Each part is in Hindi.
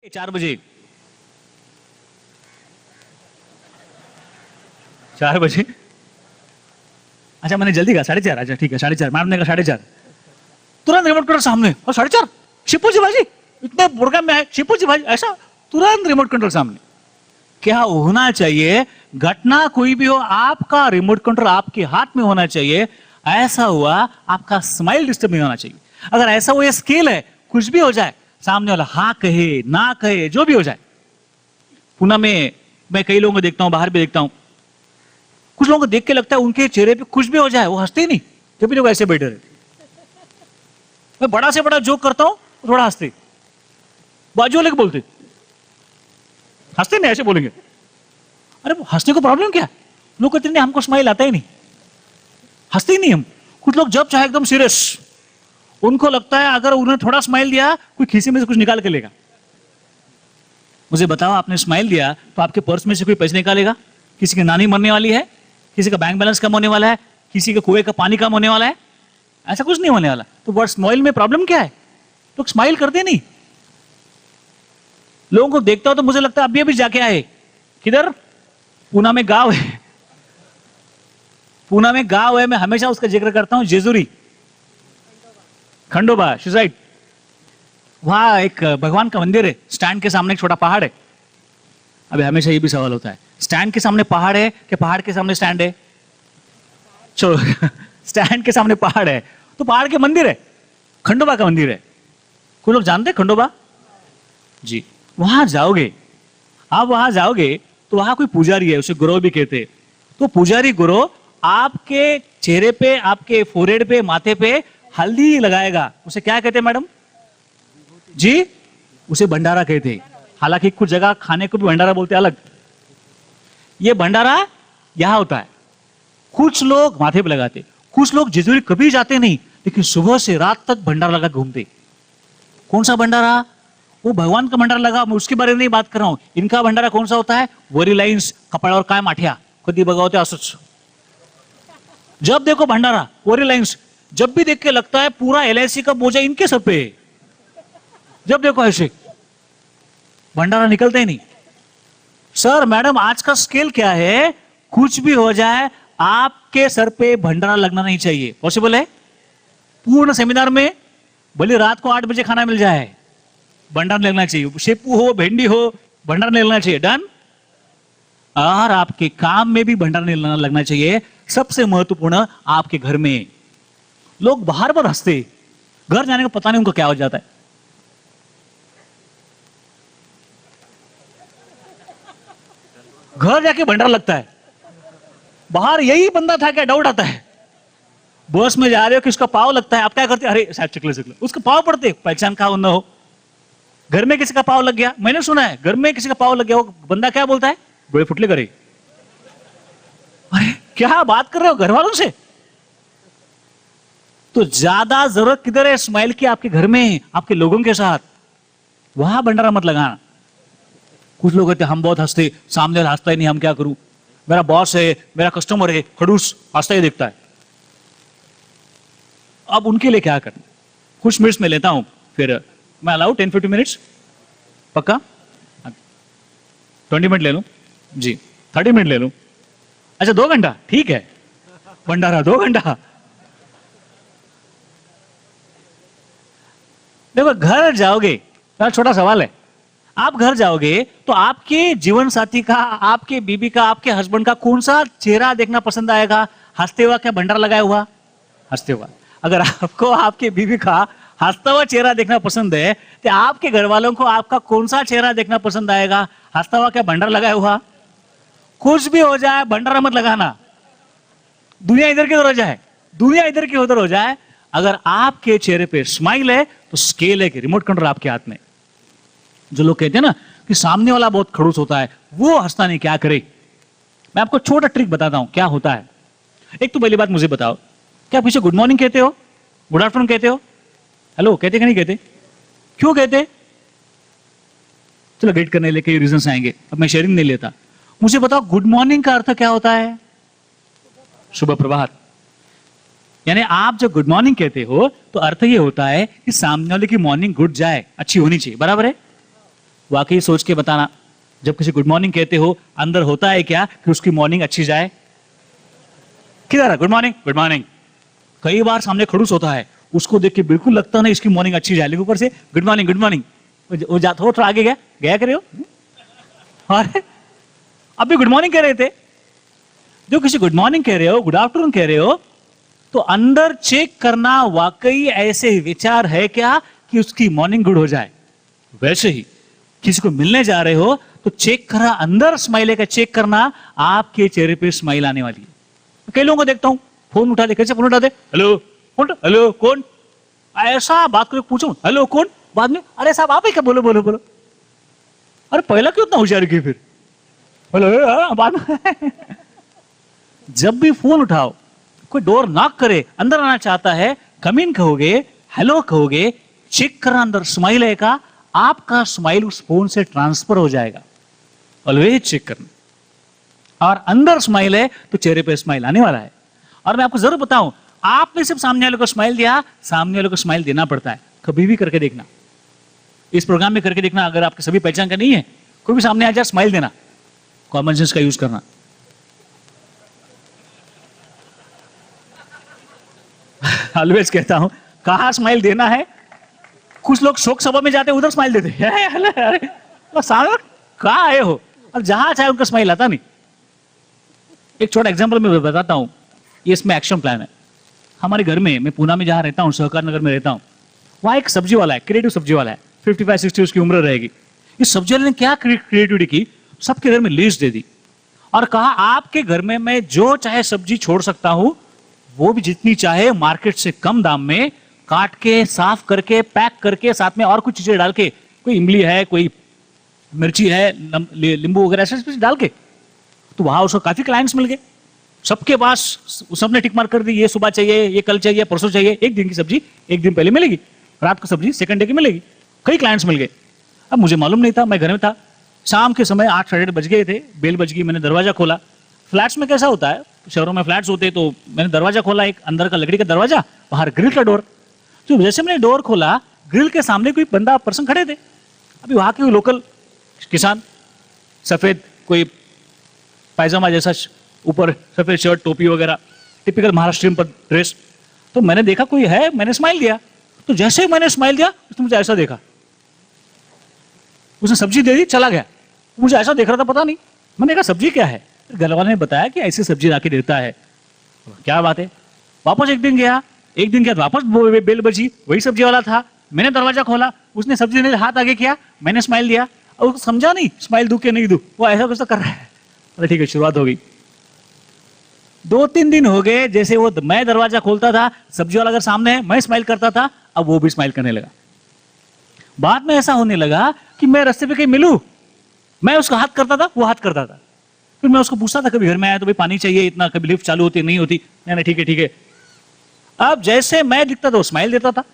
4 बजे 4 बजे। अच्छा मैंने जल्दी कहा 4:30। अच्छा ठीक है 4:30। मैडम ने कहा 4:30। तुरंत रिमोट कंट्रोल सामने और 4:30 शिपू जी भाई इतने प्रोग्राम में है शिपू जी भाई ऐसा तुरंत रिमोट कंट्रोल सामने। क्या होना चाहिए? घटना कोई भी हो आपका रिमोट कंट्रोल आपके हाथ में होना चाहिए। ऐसा हुआ आपका स्माइल डिस्टर्ब नहीं होना चाहिए। अगर ऐसा वो स्केल है कुछ भी हो जाए सामने वाला हाँ कहे ना कहे जो भी हो जाए। पुणे में मैं कई लोगों को देखता हूं बाहर भी देखता हूं कुछ लोगों को देख के लगता है उनके चेहरे पे कुछ भी हो जाए वो हंसते ही नहीं जब भी लोग ऐसे बैठे रहते। मैं बड़ा से बड़ा जोक करता हूं थोड़ा हंसते बाजू वाले को बोलते हंसते नहीं ऐसे बोलेंगे। अरे वो हंसने को प्रॉब्लम क्या? लोग कहते नहीं हमको स्माइल आता ही नहीं हंसते ही नहीं हम। कुछ लोग जब चाहे एकदम सीरियस उनको लगता है अगर उन्होंने थोड़ा स्माइल दिया कोई खीसे में से कुछ निकाल के लेगा। मुझे बताओ आपने स्माइल दिया तो आपके पर्स में से कोई पैसे निकालेगा? किसी की नानी मरने वाली है किसी का बैंक बैलेंस कम होने वाला है किसी के कुएं का पानी कम होने वाला है ऐसा कुछ नहीं होने वाला। तो वर्ड स्माइल में प्रॉब्लम क्या है? लोग स्माइल करते नहीं। लोगों को देखता हो तो मुझे लगता है अभी अभी जाके आए किधर पूना में गांव है पूना में गांव है मैं हमेशा उसका जिक्र करता हूं जेजुरी खंडोबा सुसाइड। वहां एक भगवान का मंदिर है स्टैंड के सामने एक छोटा पहाड़ है। अभी हमेशा ये भी सवाल होता है स्टैंड के सामने पहाड़ है कि पहाड़ के सामने स्टैंड है? स्टैंड के सामने पहाड़ है तो पहाड़ के मंदिर है खंडोबा का मंदिर है। कोई लोग जानते हैं खंडोबा जी? वहां जाओगे आप वहां जाओगे तो वहां कोई पुजारी है उसे गुरु भी कहते हैं। तो पुजारी गुरु आपके चेहरे पे आपके फोरहेड पे माथे पे हल्दी लगाएगा उसे क्या कहते हैं मैडम जी? उसे भंडारा कहते हैं। हालांकि कुछ जगह खाने को भी भंडारा बोलते हैं अलग। ये भंडारा यहां होता है कुछ लोग माथे पे लगाते कुछ लोग जेजुरी कभी जाते नहीं लेकिन सुबह से रात तक भंडारा लगा घूमते। कौन सा भंडारा? वो भगवान का भंडारा लगा मैं उसके बारे में नहीं बात कर रहा हूं। इनका भंडारा कौन सा होता है? वरी लाइन्स कपड्यावर काय माठ्या कधी बघावते असंच जब देखो भंडारा वरी लाइन्स। जब भी देख के लगता है पूरा LIC का बोझा इनके सर पे है। जब देखो ऐसे भंडारा निकलता ही नहीं। सर मैडम आज का स्केल क्या है? कुछ भी हो जाए आपके सर पे भंडारा लगना नहीं चाहिए। पॉसिबल है? पूर्ण सेमिनार में भले रात को 8 बजे खाना मिल जाए भंडारा लगना चाहिए। शेपू हो भिंडी हो भंडारा नहीं लगना चाहिए। डन। और आपके काम में भी भंडारा नहीं लगना चाहिए। सबसे महत्वपूर्ण आपके घर में लोग बाहर पर हंसते घर जाने का पता नहीं उनको क्या हो जाता है। घर जाके भंडारा लगता है बाहर यही बंदा था क्या डाउट आता है। बस में जा रहे हो किसका पाव लगता है आप क्या करते? अरे शायद चिकले उसका पाव पड़ते पहचान का न हो। घर में किसी का पाव लग गया मैंने सुना है घर में किसी का पाव लग गया वो बंदा क्या बोलता है? गोले फुटले करे। अरे क्या बात कर रहे हो घर वालों से? तो ज्यादा जरूरत किधर है स्माइल की? आपके घर में आपके लोगों के साथ। वहां भंडारा मत लगाना। कुछ लोग कहते हम बहुत हंसते सामने वाला हंसता ही नहीं हम क्या करूं? मेरा बॉस है मेरा कस्टमर है खड़ूस हंसता ही देखता है। अब उनके लिए क्या करना? कुछ मिनट्स में लेता हूं फिर मैं अलाउ 10-15 मिनट्स पक्का 20 मिनट ले लूं जी 30 मिनट ले लूं। अच्छा 2 घंटा ठीक है भंडारा 2 घंटा। देखो घर जाओगे छोटा सवाल है आप घर जाओगे तो आपके जीवन साथी का आपके बीबी का आपके हस्बैंड का कौन सा चेहरा देखना पसंद आएगा? हंसते हुआ क्या भंडारा लगाया हुआ? हंसते हुआ। अगर आपको आपके बीबी का हंसता हुआ चेहरा देखना पसंद है तो आपके घर वालों को आपका कौन सा चेहरा देखना पसंद आएगा? हंसता हुआ क्या भंडारा लगाया हुआ? कुछ भी हो जाए भंडारा मत लगाना। दुनिया इधर की उधर हो जाए दुनिया इधर की उधर हो जाए अगर आपके चेहरे पे स्माइल है तो स्केल है कि रिमोट कंट्रोल आपके हाथ में। जो लोग कहते हैं ना कि सामने वाला बहुत खड़ूस होता है वो हंसता नहीं क्या करे? मैं आपको छोटा ट्रिक बताता हूं क्या होता है। एक तो पहली बात मुझे बताओ क्या पीछे गुड मॉर्निंग कहते हो गुड आफ्टरनून कहते हो हेलो कहते कि नहीं कहते? क्यों कहते? चलो गेट करने लेके रीजंस आएंगे अब मैं शेयरिंग नहीं लेता। मुझे बताओ गुड मॉर्निंग का अर्थ क्या होता है? शुभ प्रभात। यानी आप जब गुड मॉर्निंग कहते हो तो अर्थ ये होता है कि सामने वाले की मॉर्निंग गुड जाए अच्छी होनी चाहिए बराबर है? वाकई सोच के बताना, जब किसी गुड मॉर्निंग कहते हो अंदर होता है क्या कि उसकी मॉर्निंग अच्छी जाए? किधर है गुड मॉर्निंग गुड मॉर्निंग? कई बार सामने खड़ूस होता है, उसको देख के बिल्कुल लगता नहीं इसकी मॉर्निंग अच्छी जाए, लेकिन ऊपर से गुड मॉर्निंग गुड मॉर्निंग। वो जाता हो थोड़ा आगे गया गया करे हो, अरे अभी गुड मॉर्निंग कह रहे थे। जो किसी गुड मॉर्निंग कह रहे हो, गुड आफ्टरनून कह रहे हो, तो अंदर चेक करना वाकई ऐसे विचार है क्या कि उसकी मॉर्निंग गुड हो जाए। वैसे ही किसी को मिलने जा रहे हो तो चेक करा, अंदर स्माइल का चेक करना, आपके चेहरे पे स्माइल आने वाली है। कई लोगों को देखता हूं फोन उठा दे, कैसे फोन उठा दे, हेलो कौन, हेलो कौन, ऐसा बात करके पूछूं हेलो कौन, बाद में अरे साहब आप ही क्या, बोलो बोलो बोलो। अरे पहला क्यों इतना होशियारी की फिर, हेलो बाद में जब भी फोन उठाओ, कोई डोर नॉक करे, अंदर आना चाहता है, कम इन कहोगे, हेलो कहोगे, चेक करना अंदर स्माइल है का, आपका स्माइल उस फोन से ट्रांसफर हो जाएगा। ऑलवेज चेक करना, और अंदर स्माइल है तो चेहरे पे स्माइल आने वाला है। और मैं आपको जरूर बताऊं, आपने सिर्फ सामने वाले को स्माइल दिया, सामने वाले को स्माइल देना पड़ता है। कभी भी करके देखना, इस प्रोग्राम में करके देखना, अगर आपके सभी पहचान का नहीं है, कोई भी सामने आ जाए स्माइल देना, कॉमन सेंस का यूज करना। ऑलवेज कहता हूं, कहां स्माइल देना है। कुछ लोग शोक सभा में जाते उधर स्माइल देते हैं, कहां आए हो, और जहां चाहे उनका स्माइल आता नहीं। एक छोटा एग्जांपल मैं बताता हूं, ये इसमें एक्शन प्लान है। हमारे घर में, मैं पूना में जहां रहता हूं, सहकार नगर में रहता हूं, वहां एक सब्जी वाला है, क्रिएटिव सब्जी वाला है, 55-60 उसकी उम्र रहेगी। इस सब्जी वाले ने क्या क्रिएटिविटी की, सबके घर में लीस्ट दे दी और कहा आपके घर में मैं जो चाहे सब्जी छोड़ सकता हूं, वो भी जितनी चाहे मार्केट से कम दाम में काट के, साफ करके, पैक करके, साथ में और कुछ चीजें डाल के, कोई इमली है, कोई मिर्ची है, नींबू वगैरह ऐसे डाल के, तो वहां उसको काफी क्लाइंट्स मिल गए। सबके पास, सबने टिक मार कर दी, ये सुबह चाहिए, ये कल चाहिए, परसों चाहिए। एक दिन की सब्जी एक दिन पहले मिलेगी, रात को सब्जी सेकंड डे की मिलेगी। कई क्लाइंट्स मिल गए। अब मुझे मालूम नहीं था, मैं घर में था, शाम के समय 8 साढ़े 8 बज गए थे, बेल बज गई, मैंने दरवाजा खोला। फ्लैट्स में कैसा होता है, शहरों में फ्लैट्स होते, तो मैंने दरवाजा खोला, एक अंदर का लकड़ी का दरवाजा, बाहर ग्रिल का डोर। तो जैसे मैंने डोर खोला, ग्रिल के सामने कोई बंदा, पर्सन खड़े थे। अभी वहां के लोकल किसान, सफेद कोई पायजामा जैसा, ऊपर सफेद शर्ट, टोपी वगैरह, टिपिकल महाराष्ट्रियन पर ड्रेस। तो मैंने देखा कोई है, मैंने स्माइल दिया। तो जैसे ही मैंने स्माइल दिया, उसने मुझे ऐसा देखा, उसने सब्जी दे दी, चला गया। मुझे ऐसा देख रहा था, पता नहीं। मैंने कहा सब्जी क्या है, घर वाले ने बताया कि ऐसी सब्जी लाके देता है। क्या बात है। वापस एक दिन गया, एक दिन गया, वापस बेल बजी, वही सब्जी वाला था। मैंने दरवाजा खोला, उसने सब्जी ने हाथ आगे किया, मैंने स्माइल दिया, और उसको समझा नहीं स्माइल दूं कि नहीं दूं, वो ऐसा कुछ तो कर रहा है। अरे ठीक है, शुरुआत हो गई। 2-3 दिन हो गए, जैसे वो मैं दरवाजा खोलता था, सब्जी वाला अगर सामने है, मैं स्माइल करता था, अब वो भी स्माइल करने लगा। बाद में ऐसा होने लगा कि मैं रास्ते पे कहीं मिलूं, मैं उसका हाथ करता था, वो हाथ करता था। फिर मैं उसको पूछता था, कभी घर में आया तो भाई पानी चाहिए इतना, कभी लिफ्ट चालू होती नहीं होती, नहीं ठीक है ठीक है। अब जैसे मैं दिखता था वो स्माइल देता था।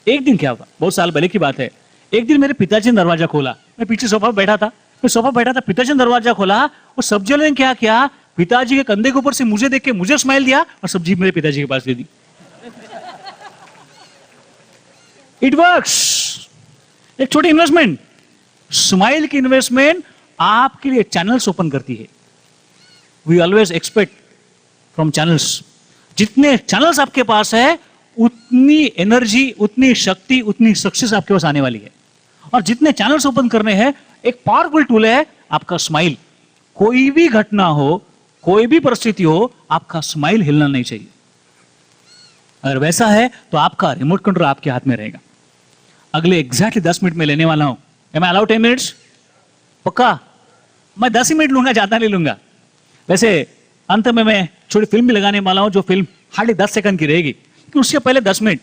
एक दिन क्या हुआ, बहुत साल पहले की बात है, एक दिन मेरे पिताजी ने दरवाजा खोला, मैं पीछे सोफा बैठा था, पिताजी ने दरवाजा खोला, और सब्जी वाले ने क्या किया, पिताजी के कंधे के ऊपर से मुझे देख के मुझे स्माइल दिया, और सब्जी मेरे पिताजी के पास दे दी। It works. एक छोटी इन्वेस्टमेंट, स्माइल की इन्वेस्टमेंट आपके लिए चैनल्स ओपन करती है। We always expect from channels. जितने चैनल्स आपके पास है, उतनी एनर्जी, उतनी शक्ति, उतनी सक्सेस आपके पास आने वाली है। और जितने चैनल्स ओपन करने हैं, एक पावरफुल टूल है आपका स्माइल। कोई भी घटना हो, कोई भी परिस्थिति हो, आपका स्माइल हिलना नहीं चाहिए। अगर वैसा है तो आपका रिमोट कंट्रोल आपके हाथ में रहेगा। अगले एग्जैक्टली 10 मिनट में लेने वाला हूं। Am I allowed 10 minutes? पक्का? मैं 10 ही मिनट लूंगा, ज्यादा नहीं लूंगा। वैसे अंत में मैं छोटी फिल्म भी लगाने वाला हूं, जो फिल्म हार्डली 10 सेकंड की रहेगी, कि उससे पहले 10 मिनट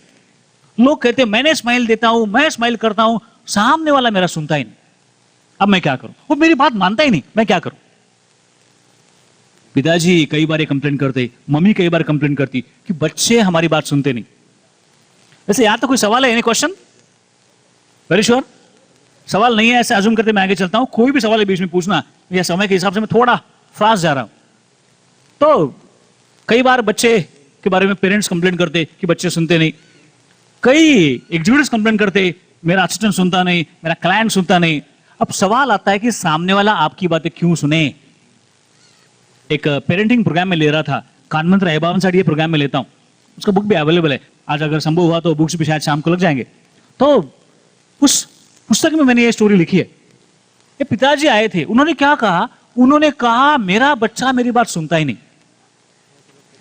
लोग कहते हैं मैंने स्माइल देता हूं, मैं स्माइल करता हूं, सामने वाला मेरा सुनता ही नहीं। अब मैं क्या करूं? वो मेरी बात मानता ही नहीं, मैं क्या करूं? पिताजी कई बार कंप्लेंट करते, मम्मी कई बार कंप्लेंट करती कि बच्चे हमारी बात सुनते नहीं। वैसे यहां तो कोई सवाल है? Any question? Very sure? सवाल नहीं है, ऐसे अज्यूम करते मैं आगे चलता हूं। कोई भी सवाल है बीच में पूछना, या समय के हिसाब से मैं थोड़ा फास्ट जा रहा हूं। तो कई बार बच्चे के बारे में पेरेंट्स कंप्लेंट करते कि बच्चे सुनते नहीं। कई एग्जीक्यूटिव्स कंप्लेंट करते मेरा असिस्टेंट सुनता नहीं, मेरा क्लाइंट सुनता नहीं। अब सवाल आता है कि सामने वाला आपकी बातें क्यों सुने। एक पेरेंटिंग प्रोग्राम में ले रहा था, कानमंत्र अहबावन साड़ी प्रोग्राम में लेता हूँ, उसका बुक भी अवेलेबल है, आज अगर संभव हुआ तो बुक्स भी शायद शाम को लग जाएंगे। तो उस पुस्तक में मैंने ये स्टोरी लिखी है। ये पिताजी आए थे, उन्होंने क्या कहा, उन्होंने कहा मेरा बच्चा मेरी बात सुनता ही नहीं।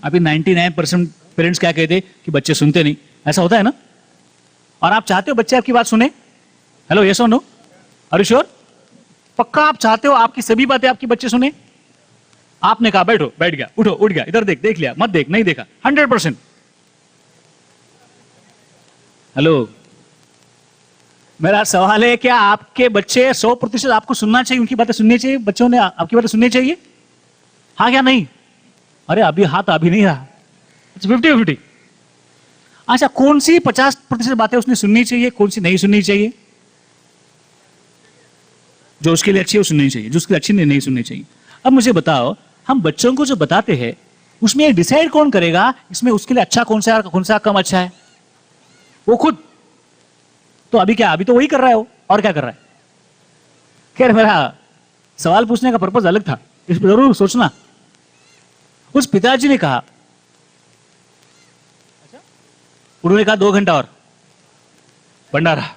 अभी 99% पेरेंट्स क्या कहते कि बच्चे सुनते नहीं, ऐसा होता है ना। और आप चाहते हो बच्चे आपकी बात सुने? हेलो, यस और नो, आर यू श्योर? पक्का आप चाहते हो आपकी सभी बातें आपके बच्चे सुने? आपने कहा बैठो, बैठ गया, उठो, उठ गया, इधर देख, देख लिया, मत देख, नहीं देखा, 100%। हेलो, मेरा सवाल है, क्या आपके बच्चे 100% आपको सुनना चाहिए, उनकी बातें सुननी चाहिए, बच्चों ने आपकी बातें सुननी चाहिए? हाँ क्या नहीं? अरे अभी हाथ अभी नहीं रहा, 50-50। अच्छा, कौन सी 50% बातें उसने सुननी चाहिए, कौन सी नहीं सुननी चाहिए? जो उसके लिए अच्छी है वो सुननी चाहिए, जो उसके लिए अच्छी नहीं सुननी चाहिए। अब मुझे बताओ, हम बच्चों को जो बताते हैं उसमें डिसाइड कौन करेगा इसमें उसके लिए अच्छा कौन सा कम अच्छा है? वो खुद। तो अभी क्या, अभी तो वही कर रहा है वो, और क्या कर रहा है? खैर, मेरा सवाल पूछने का पर्पज अलग था, इस पर जरूर सोचना। उस पिताजी ने कहा, उन्होंने कहा 2 घंटा और भंडारा।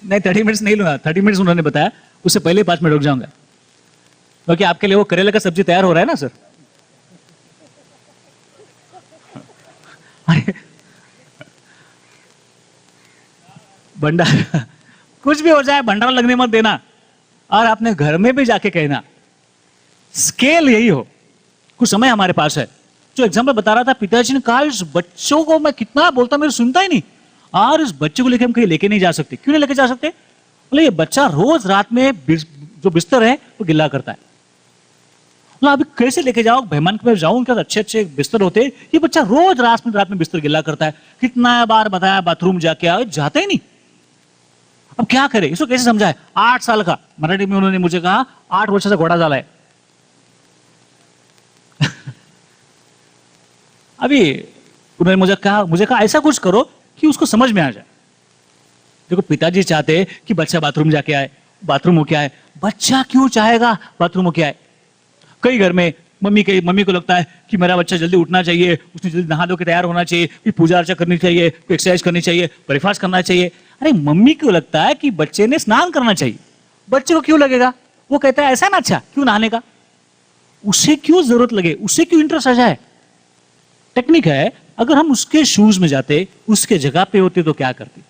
नहीं, 30 मिनट्स नहीं लूंगा, 30 मिनट्स उन्होंने बताया, उससे पहले 5 मिनट रुक जाऊंगा, क्योंकि आपके लिए वो करेले का सब्जी तैयार हो रहा है ना सर। भंडारा कुछ भी हो जाए, भंडारा लगने मत देना। और आपने घर में भी जाके कहना, स्केल यही हो। कुछ समय हमारे पास है, जो एग्जाम्पल बता रहा था, पिताजी ने कहा इस बच्चों को मैं कितना बोलता मेरे सुनता ही नहीं, और इस बच्चे को लेके हम कहीं लेके नहीं जा सकते। क्यों नहीं लेके जा सकते? बोले ये बच्चा रोज रात में जो बिस्तर है वो गिल्ला करता है। बोला अभी कैसे लेके जाओ, मेहमान के पास जाऊं, उनके पास अच्छे अच्छे बिस्तर होते, ये बच्चा रोज रात में बिस्तर गिल्ला करता है। कितना बार बताया बाथरूम जाके आओ, जाते ही नहीं। अब क्या करे, इसको कैसे समझाए? 8 साल का, मराठी में उन्होंने मुझे कहा 8 वर्षाचा घोडा झाला है। अभी उन्होंने मुझे कहा ऐसा कुछ करो कि उसको समझ में आ जाए। देखो, पिताजी चाहते कि बच्चा बाथरूम जाके आए, बाथरूम हो क्या है, बच्चा क्यों चाहेगा बाथरूम हो क्या है। कई घर में मम्मी को लगता है कि मेरा बच्चा जल्दी उठना चाहिए, उसने जल्दी नहा धो के तैयार होना चाहिए, फिर पूजा अर्चा करनी चाहिए, फिर एक्सरसाइज करनी चाहिए, ब्रेकफास्ट करना चाहिए। अरे मम्मी को लगता है कि बच्चे ने स्नान करना चाहिए, बच्चे को क्यों लगेगा? वो कहता है ऐसा है ना, अच्छा क्यों नहाने का, उसे क्यों जरूरत लगे, उसे क्यों इंटरेस्ट आ जाए। टेक्निक है, अगर हम उसके शूज में जाते, उसके जगह पे होते तो क्या करते?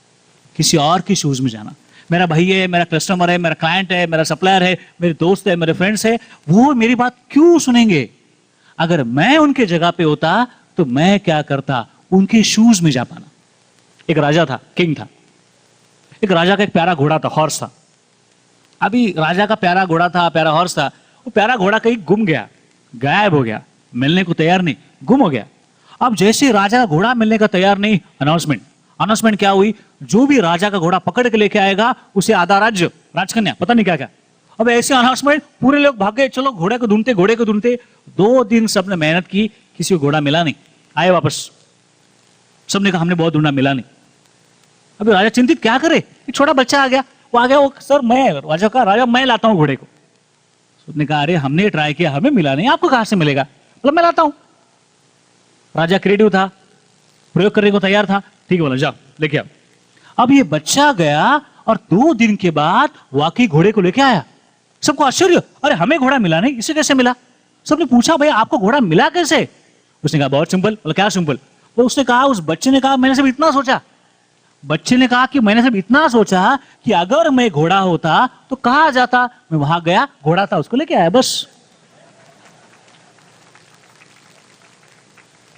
किसी और के शूज में जाना। मेरा भाई है, मेरा कस्टमर है, मेरा क्लाइंट है, मेरा सप्लायर है, मेरे दोस्त है, मेरे फ्रेंड्स है, वो मेरी बात क्यों सुनेंगे? अगर मैं उनके जगह पे होता तो मैं क्या करता? उनके शूज में जा पाना। एक राजा था, किंग था, एक राजा का एक प्यारा घोड़ा था, हॉर्स था। अभी राजा का प्यारा घोड़ा था, प्यारा हॉर्स था, वो प्यारा घोड़ा कहीं गुम गया, गायब हो गया, मिलने को तैयार नहीं, गुम हो गया। अब जैसे राजा का घोड़ा मिलने का तैयार नहीं, अनाउंसमेंट क्या हुई? जो भी राजा का घोड़ा पकड़ के लेके आएगा उसे आधा राज्य, राजकन्या, पता नहीं क्या क्या। अब ऐसे अनाउंसमेंट, पूरे लोग भागे, चलो घोड़े को ढूंढते। 2 दिन सबने मेहनत की, किसी को घोड़ा मिला नहीं, आए वापस, सबने कहा हमने बहुत ढूंढा, मिला नहीं। अभी राजा चिंतित, क्या करे, एक छोटा बच्चा आ गया, वो सर मैं लाता हूँ घोड़े को। उसने कहा अरे हमने ट्राई किया, हमें मिला नहीं, आपको कहां से मिलेगा? मतलब मैं लाता हूं। राजा क्रिएटिव था, प्रयोग करने को तैयार था, ठीक है बोला जाओ लेके आओ। अब ये बच्चा गया और 2 दिन के बाद वाकई घोड़े को लेके आया। सबको आश्चर्य, अरे हमें घोड़ा मिला नहीं, इसे कैसे मिला? सबने पूछा भैया आपको घोड़ा मिला कैसे? उसने कहा बहुत सिंपल। बोला क्या सिंपल? तो उसने कहा, उस बच्चे ने कहा मैंने सिर्फ इतना सोचा, कि अगर मैं घोड़ा होता तो कहां जाता? मैं वहां गया, घोड़ा था, उसको लेके आया, बस।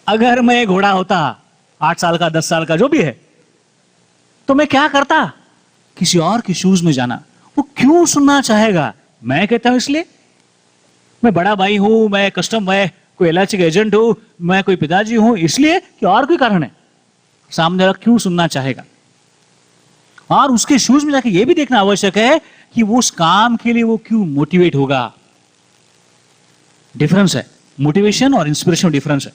अगर मैं घोड़ा होता 8 साल का, 10 साल का, जो भी है, तो मैं क्या करता? किसी और के शूज में जाना। वो क्यों सुनना चाहेगा? मैं कहता हूं इसलिए, मैं बड़ा भाई हूं, मैं मैं कोई एलआईसी का एजेंट हूं, मैं कोई पिताजी हूं, इसलिए कि और कोई कारण है? सामने वाला क्यों सुनना चाहेगा? और उसके शूज में जाके ये भी देखना आवश्यक है कि वो उस काम के लिए वो क्यों मोटिवेट होगा। डिफरेंस है, मोटिवेशन और इंस्पिरेशन डिफरेंस है।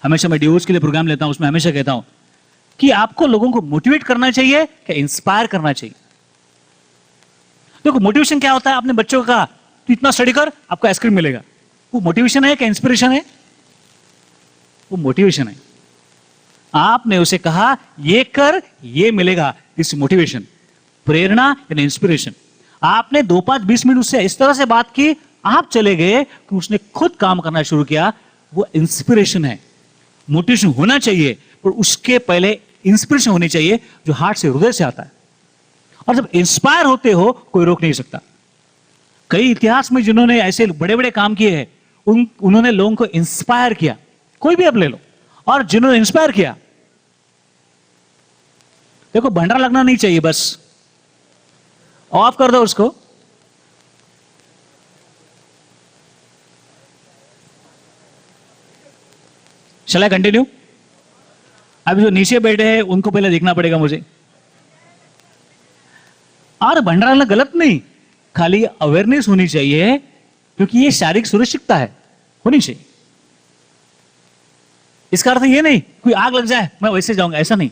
हमेशा मैं डिवोर्स के लिए प्रोग्राम लेता हूं, उसमें हमेशा कहता हूं कि आपको लोगों को मोटिवेट करना चाहिए कि इंस्पायर करना चाहिए? देखो मोटिवेशन क्या होता है, आपने बच्चों को कहा तू इतना स्टडी कर आपको आइसक्रीम मिलेगा, वो मोटिवेशन है क्या इंस्पिरेशन है? वो मोटिवेशन है। आपने उसे कहा ये कर ये मिलेगा, इस मोटिवेशन, प्रेरणा यानी इंस्पिरेशन। आपने 2-5-20 मिनट उससे इस तरह से बात की, आप चले गए कि उसने खुद काम करना शुरू किया, वो इंस्पिरेशन है। मोटिवेशन होना चाहिए पर उसके पहले इंस्पिरेशन होनी चाहिए जो हार्ट से, हृदय से आता है। और जब इंस्पायर होते हो कोई रोक नहीं सकता। कई इतिहास में जिन्होंने ऐसे बड़े बड़े काम किए हैं उन्होंने लोगों को इंस्पायर किया, कोई भी अब ले लो, और जिन्होंने इंस्पायर किया, देखो भंडारा लगना नहीं चाहिए, बस ऑफ कर दो उसको। शैल आई कंटिन्यू? अभी जो नीचे बैठे हैं उनको पहले देखना पड़ेगा मुझे। और भंडारा लगना गलत नहीं, खाली अवेयरनेस होनी चाहिए, क्योंकि ये शारीरिक सुरक्षितता है, होनी चाहिए। इसका अर्थ ये नहीं कोई आग लग जाए मैं वैसे जाऊंगा, ऐसा नहीं।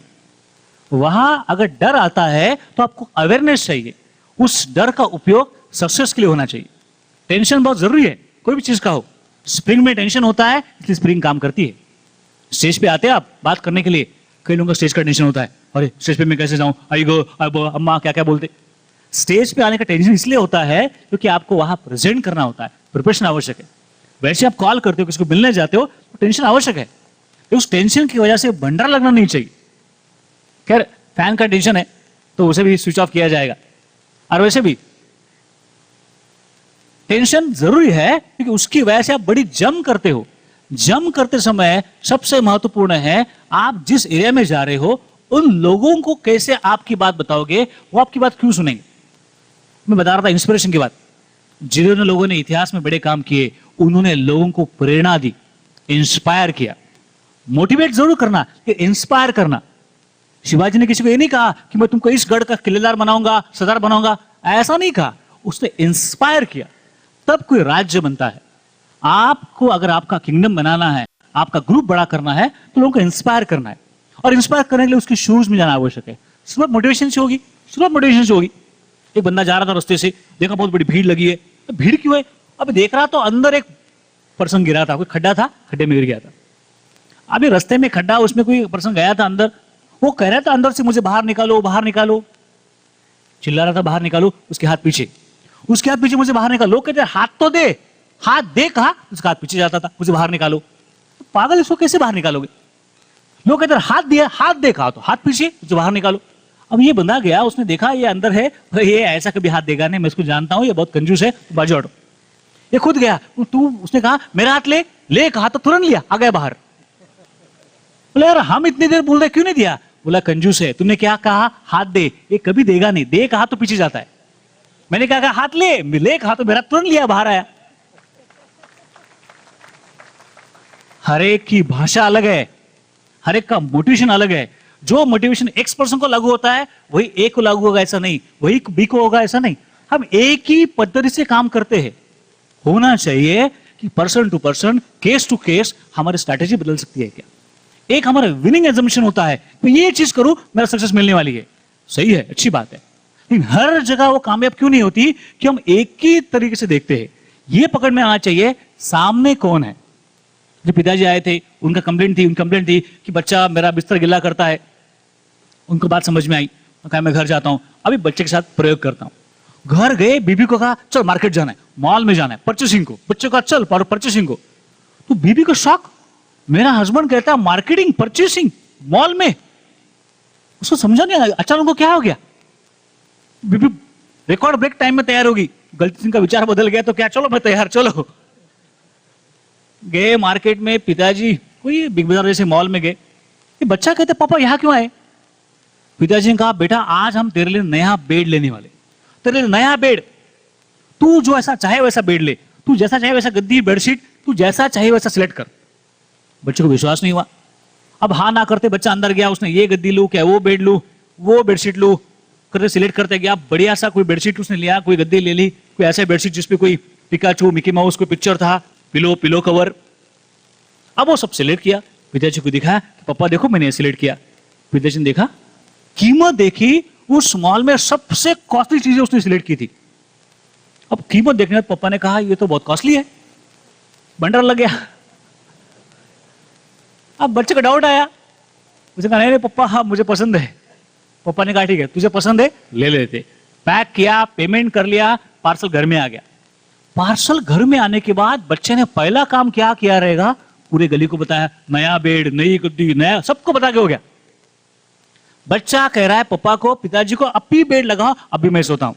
वहां अगर डर आता है तो आपको अवेयरनेस चाहिए, उस डर का उपयोग सक्सेस के लिए होना चाहिए। टेंशन बहुत जरूरी है, कोई भी चीज का हो। स्प्रिंग में टेंशन होता है इसलिए स्प्रिंग काम करती है। स्टेज पे आते हैं आप बात करने के लिए, कई लोगों का स्टेज का टेंशन होता है, अरे स्टेज पे मैं कैसे जाऊं, आई गो अब अम्मा क्या क्या बोलते। स्टेज पे आने का टेंशन इसलिए होता है क्योंकि आपको वहां प्रेजेंट करना होता है, प्रिपरेशन आवश्यक है। वैसे आप कॉल करते हो, किसी को मिलने जाते हो तो टेंशन आवश्यक है, उस टेंशन की वजह से भंडारा लगना नहीं चाहिए। खैर फैन का टेंशन है तो उसे भी स्विच ऑफ किया जाएगा, और वैसे भी टेंशन जरूरी है क्योंकि उसकी वजह से आप बड़ी जम करते हो। जम करते समय सबसे महत्वपूर्ण है आप जिस एरिया में जा रहे हो उन लोगों को कैसे आपकी बात बताओगे, वो आपकी बात क्यों सुनेंगे। मैं बता रहा था इंस्पिरेशन की बात, जिन्होंने लोगों ने इतिहास में बड़े काम किए उन्होंने लोगों को प्रेरणा दी, इंस्पायर किया। मोटिवेट जरूर करना, इंस्पायर करना। शिवाजी ने किसी को ये नहीं कहा कि मैं तुमको इस गढ़ का किलेदार बनाऊंगा, सरदार बनाऊंगा, ऐसा नहीं कहा। उसने इंस्पायर किया, तब कोई राज्य बनता है। आपको अगर आपका किंगडम बनाना है, आपका ग्रुप बड़ा करना है तो लोगों को इंस्पायर करना है, और इंस्पायर करने के लिए उसके शूज में जाना आवश्यक है। शुरुआत मोटिवेशन से होगी, शुरुआत मोटिवेशन से होगी। एक बंदा जा रहा था रास्ते से, देखा बहुत बड़ी भीड़ लगी है, तो भीड़ क्यों है, अब देख रहा तो अंदर एक पर्सन गिरा था, कोई खड्डा था, खड्डे में गिर गया था। अभी रास्ते में खड्डा, उसमें कोई पर्सन गया था अंदर, वो कह रहा था अंदर से मुझे बाहर निकालो, बाहर निकालो, चिल्ला रहा था बाहर निकालो। उसके हाथ पीछे, उसके हाथ पीछे, मुझे बाहर निकालो। लोग कहते हाथ तो दे, हाथ दे, कहा उसका हाथ पीछे जाता था, मुझे बाहर निकालो। तो पागल, इसको कैसे बाहर निकालोगे। लोग कहते हाथ दिया, हाथ दे, कहा तो हाथ पीछे, मुझे बाहर निकालो। अब ये बंदा गया, उसने देखा ये अंदर है, ये ऐसा कभी हाथ देगा नहीं, मैं इसको जानता हूं, ये बहुत कंजूस है, बाजू हटो। ये खुद गया, तू, उसने कहा मेरा हाथ ले, ले कहा तो तुरंत लिया, आ गया बाहर। बोले यार हम इतनी देर बोल रहे क्यों नहीं दिया। बोला कंजूस है, तुमने क्या कहा हाथ दे, ये कभी देगा नहीं, दे कहा तो पीछे जाता है। मैंने कहा हाथ ले, ले कहा तो मेरा तुरंत लिया, बाहर आया। हर एक की भाषा अलग है, हर एक का मोटिवेशन अलग है। जो मोटिवेशन एक्स पर्सन को लागू होता है वही ए को लागू होगा ऐसा नहीं, वही बी को होगा ऐसा नहीं। हम एक ही पद्धति से काम करते हैं। होना चाहिए कि person to person, case to case हमारी स्ट्रैटेजी बदल सकती है क्या। एक हमारा विनिंग एजम्पशन होता है, तो ये चीज करूं मेरा सक्सेस मिलने वाली है, सही है, अच्छी बात है, लेकिन हर जगह वो कामयाब क्यों नहीं होती कि हम एक ही तरीके से देखते हैं। ये पकड़ में आना चाहिए सामने कौन है। जो पिताजी आए थे, उनका कंप्लेंट थी कि बच्चा मेरा बिस्तर गिला करता है। उनको बात समझ में आई, कहा मैं घर जाता हूं, अभी बच्चे के साथ प्रयोग करता हूं। घर गए, बीबी को कहा चल मार्केट जाना है, मॉल में जाना है, परचेसिंग को। बच्चे का चल परचेसिंग को। तो बीबी को शॉक, मेरा हस्बैंड कहता है मार्केटिंग, परचेसिंग, मॉल में। उसको समझा नहीं आया, अचानक को क्या हो गया। बीबी रिकॉर्ड ब्रेक टाइम में तैयार होगी, गलती सिंह का विचार बदल गया तो क्या, चलो मैं तैयार, चलो। गए मार्केट में, पिताजी कोई बिग बाजार जैसे मॉल में गए। ये बच्चा कहते पापा यहां क्यों आए। पिताजी ने कहा बेटा आज हम तेरे लिए नया बेड लेने वाले, तेरे लिए नया बेड, तू जो ऐसा चाहे वैसा बेड ले, तू जैसा चाहे वैसा गद्दी बेडशीट, तू जैसा चाहे वैसा सिलेक्ट कर। बच्चे को विश्वास नहीं हुआ। अब हाँ ना करते बच्चा अंदर गया, उसने ये गद्दी लू क्या, वो बेड लू, वो बेडशीट लू, करते सिलेक्ट करते गया। बढ़िया सा कोई बेडशीट उसने लिया, कोई गद्दी ले ली, कोई ऐसा बेडशीट जिसपे कोई पिकाचू, मिकी माउस कोई पिक्चर था, पिलो कवर। अब वो सब सिलेक्ट किया, पिताजी को दिखाया कि पापा देखो मैंने सिलेक्ट किया। पिताजी ने देखा, कीमत देखी, उस मॉल में सबसे कॉस्टली चीजें उसने सिलेक्ट की थी। अब कीमत देखने पर पापा ने कहा ये तो बहुत कॉस्टली है, बंडर लग गया। अब बच्चे का डाउट आया, उसे कहा नहीं नहीं पापा, हाँ मुझे पसंद है। पापा ने कहा ठीक है, तुझे पसंद है ले लेते। पैक किया, पेमेंट कर लिया, पार्सल घर में आ गया। पार्सल घर में आने के बाद बच्चे ने पहला काम क्या किया रहेगा, पूरे गली को बताया, नया बेड, नई गद्दी, नया, सबको बता के हो गया। बच्चा कह रहा है पापा को, पिताजी को, अभी बेड लगाओ, अभी मैं सोता हूं।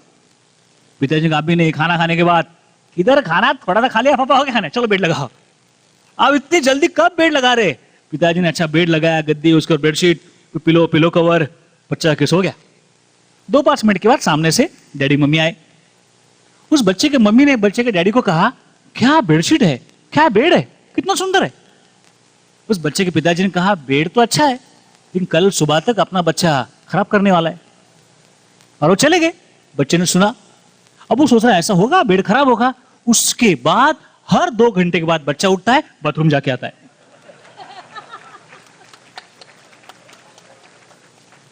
पिताजी का अभी नहीं, खाना खाने के बाद। इधर खाना थोड़ा सा खा लिया पापा, हो गया खाना, चलो बेड लगाओ। अब इतनी जल्दी कब बेड लगा रहे? पिताजी ने अच्छा बेड लगाया, गद्दी, उसके बेडशीट, पिलो, पिलो कवर, बच्चा के सो गया। 2-5 मिनट के बाद सामने से डैडी मम्मी आए। उस बच्चे के मम्मी ने बच्चे के डैडी को कहा, क्या बेडशीट है, क्या बेड है, कितना सुंदर है। उस बच्चे के पिताजी ने कहा, बेड तो अच्छा है, लेकिन कल सुबह तक अपना बच्चा खराब करने वाला है। और वो चले गए। बच्चे ने सुना, अब वो सोच रहा है ऐसा होगा, बेड खराब होगा। उसके बाद हर 2 घंटे के बाद बच्चा उठता है, बाथरूम जाके आता है।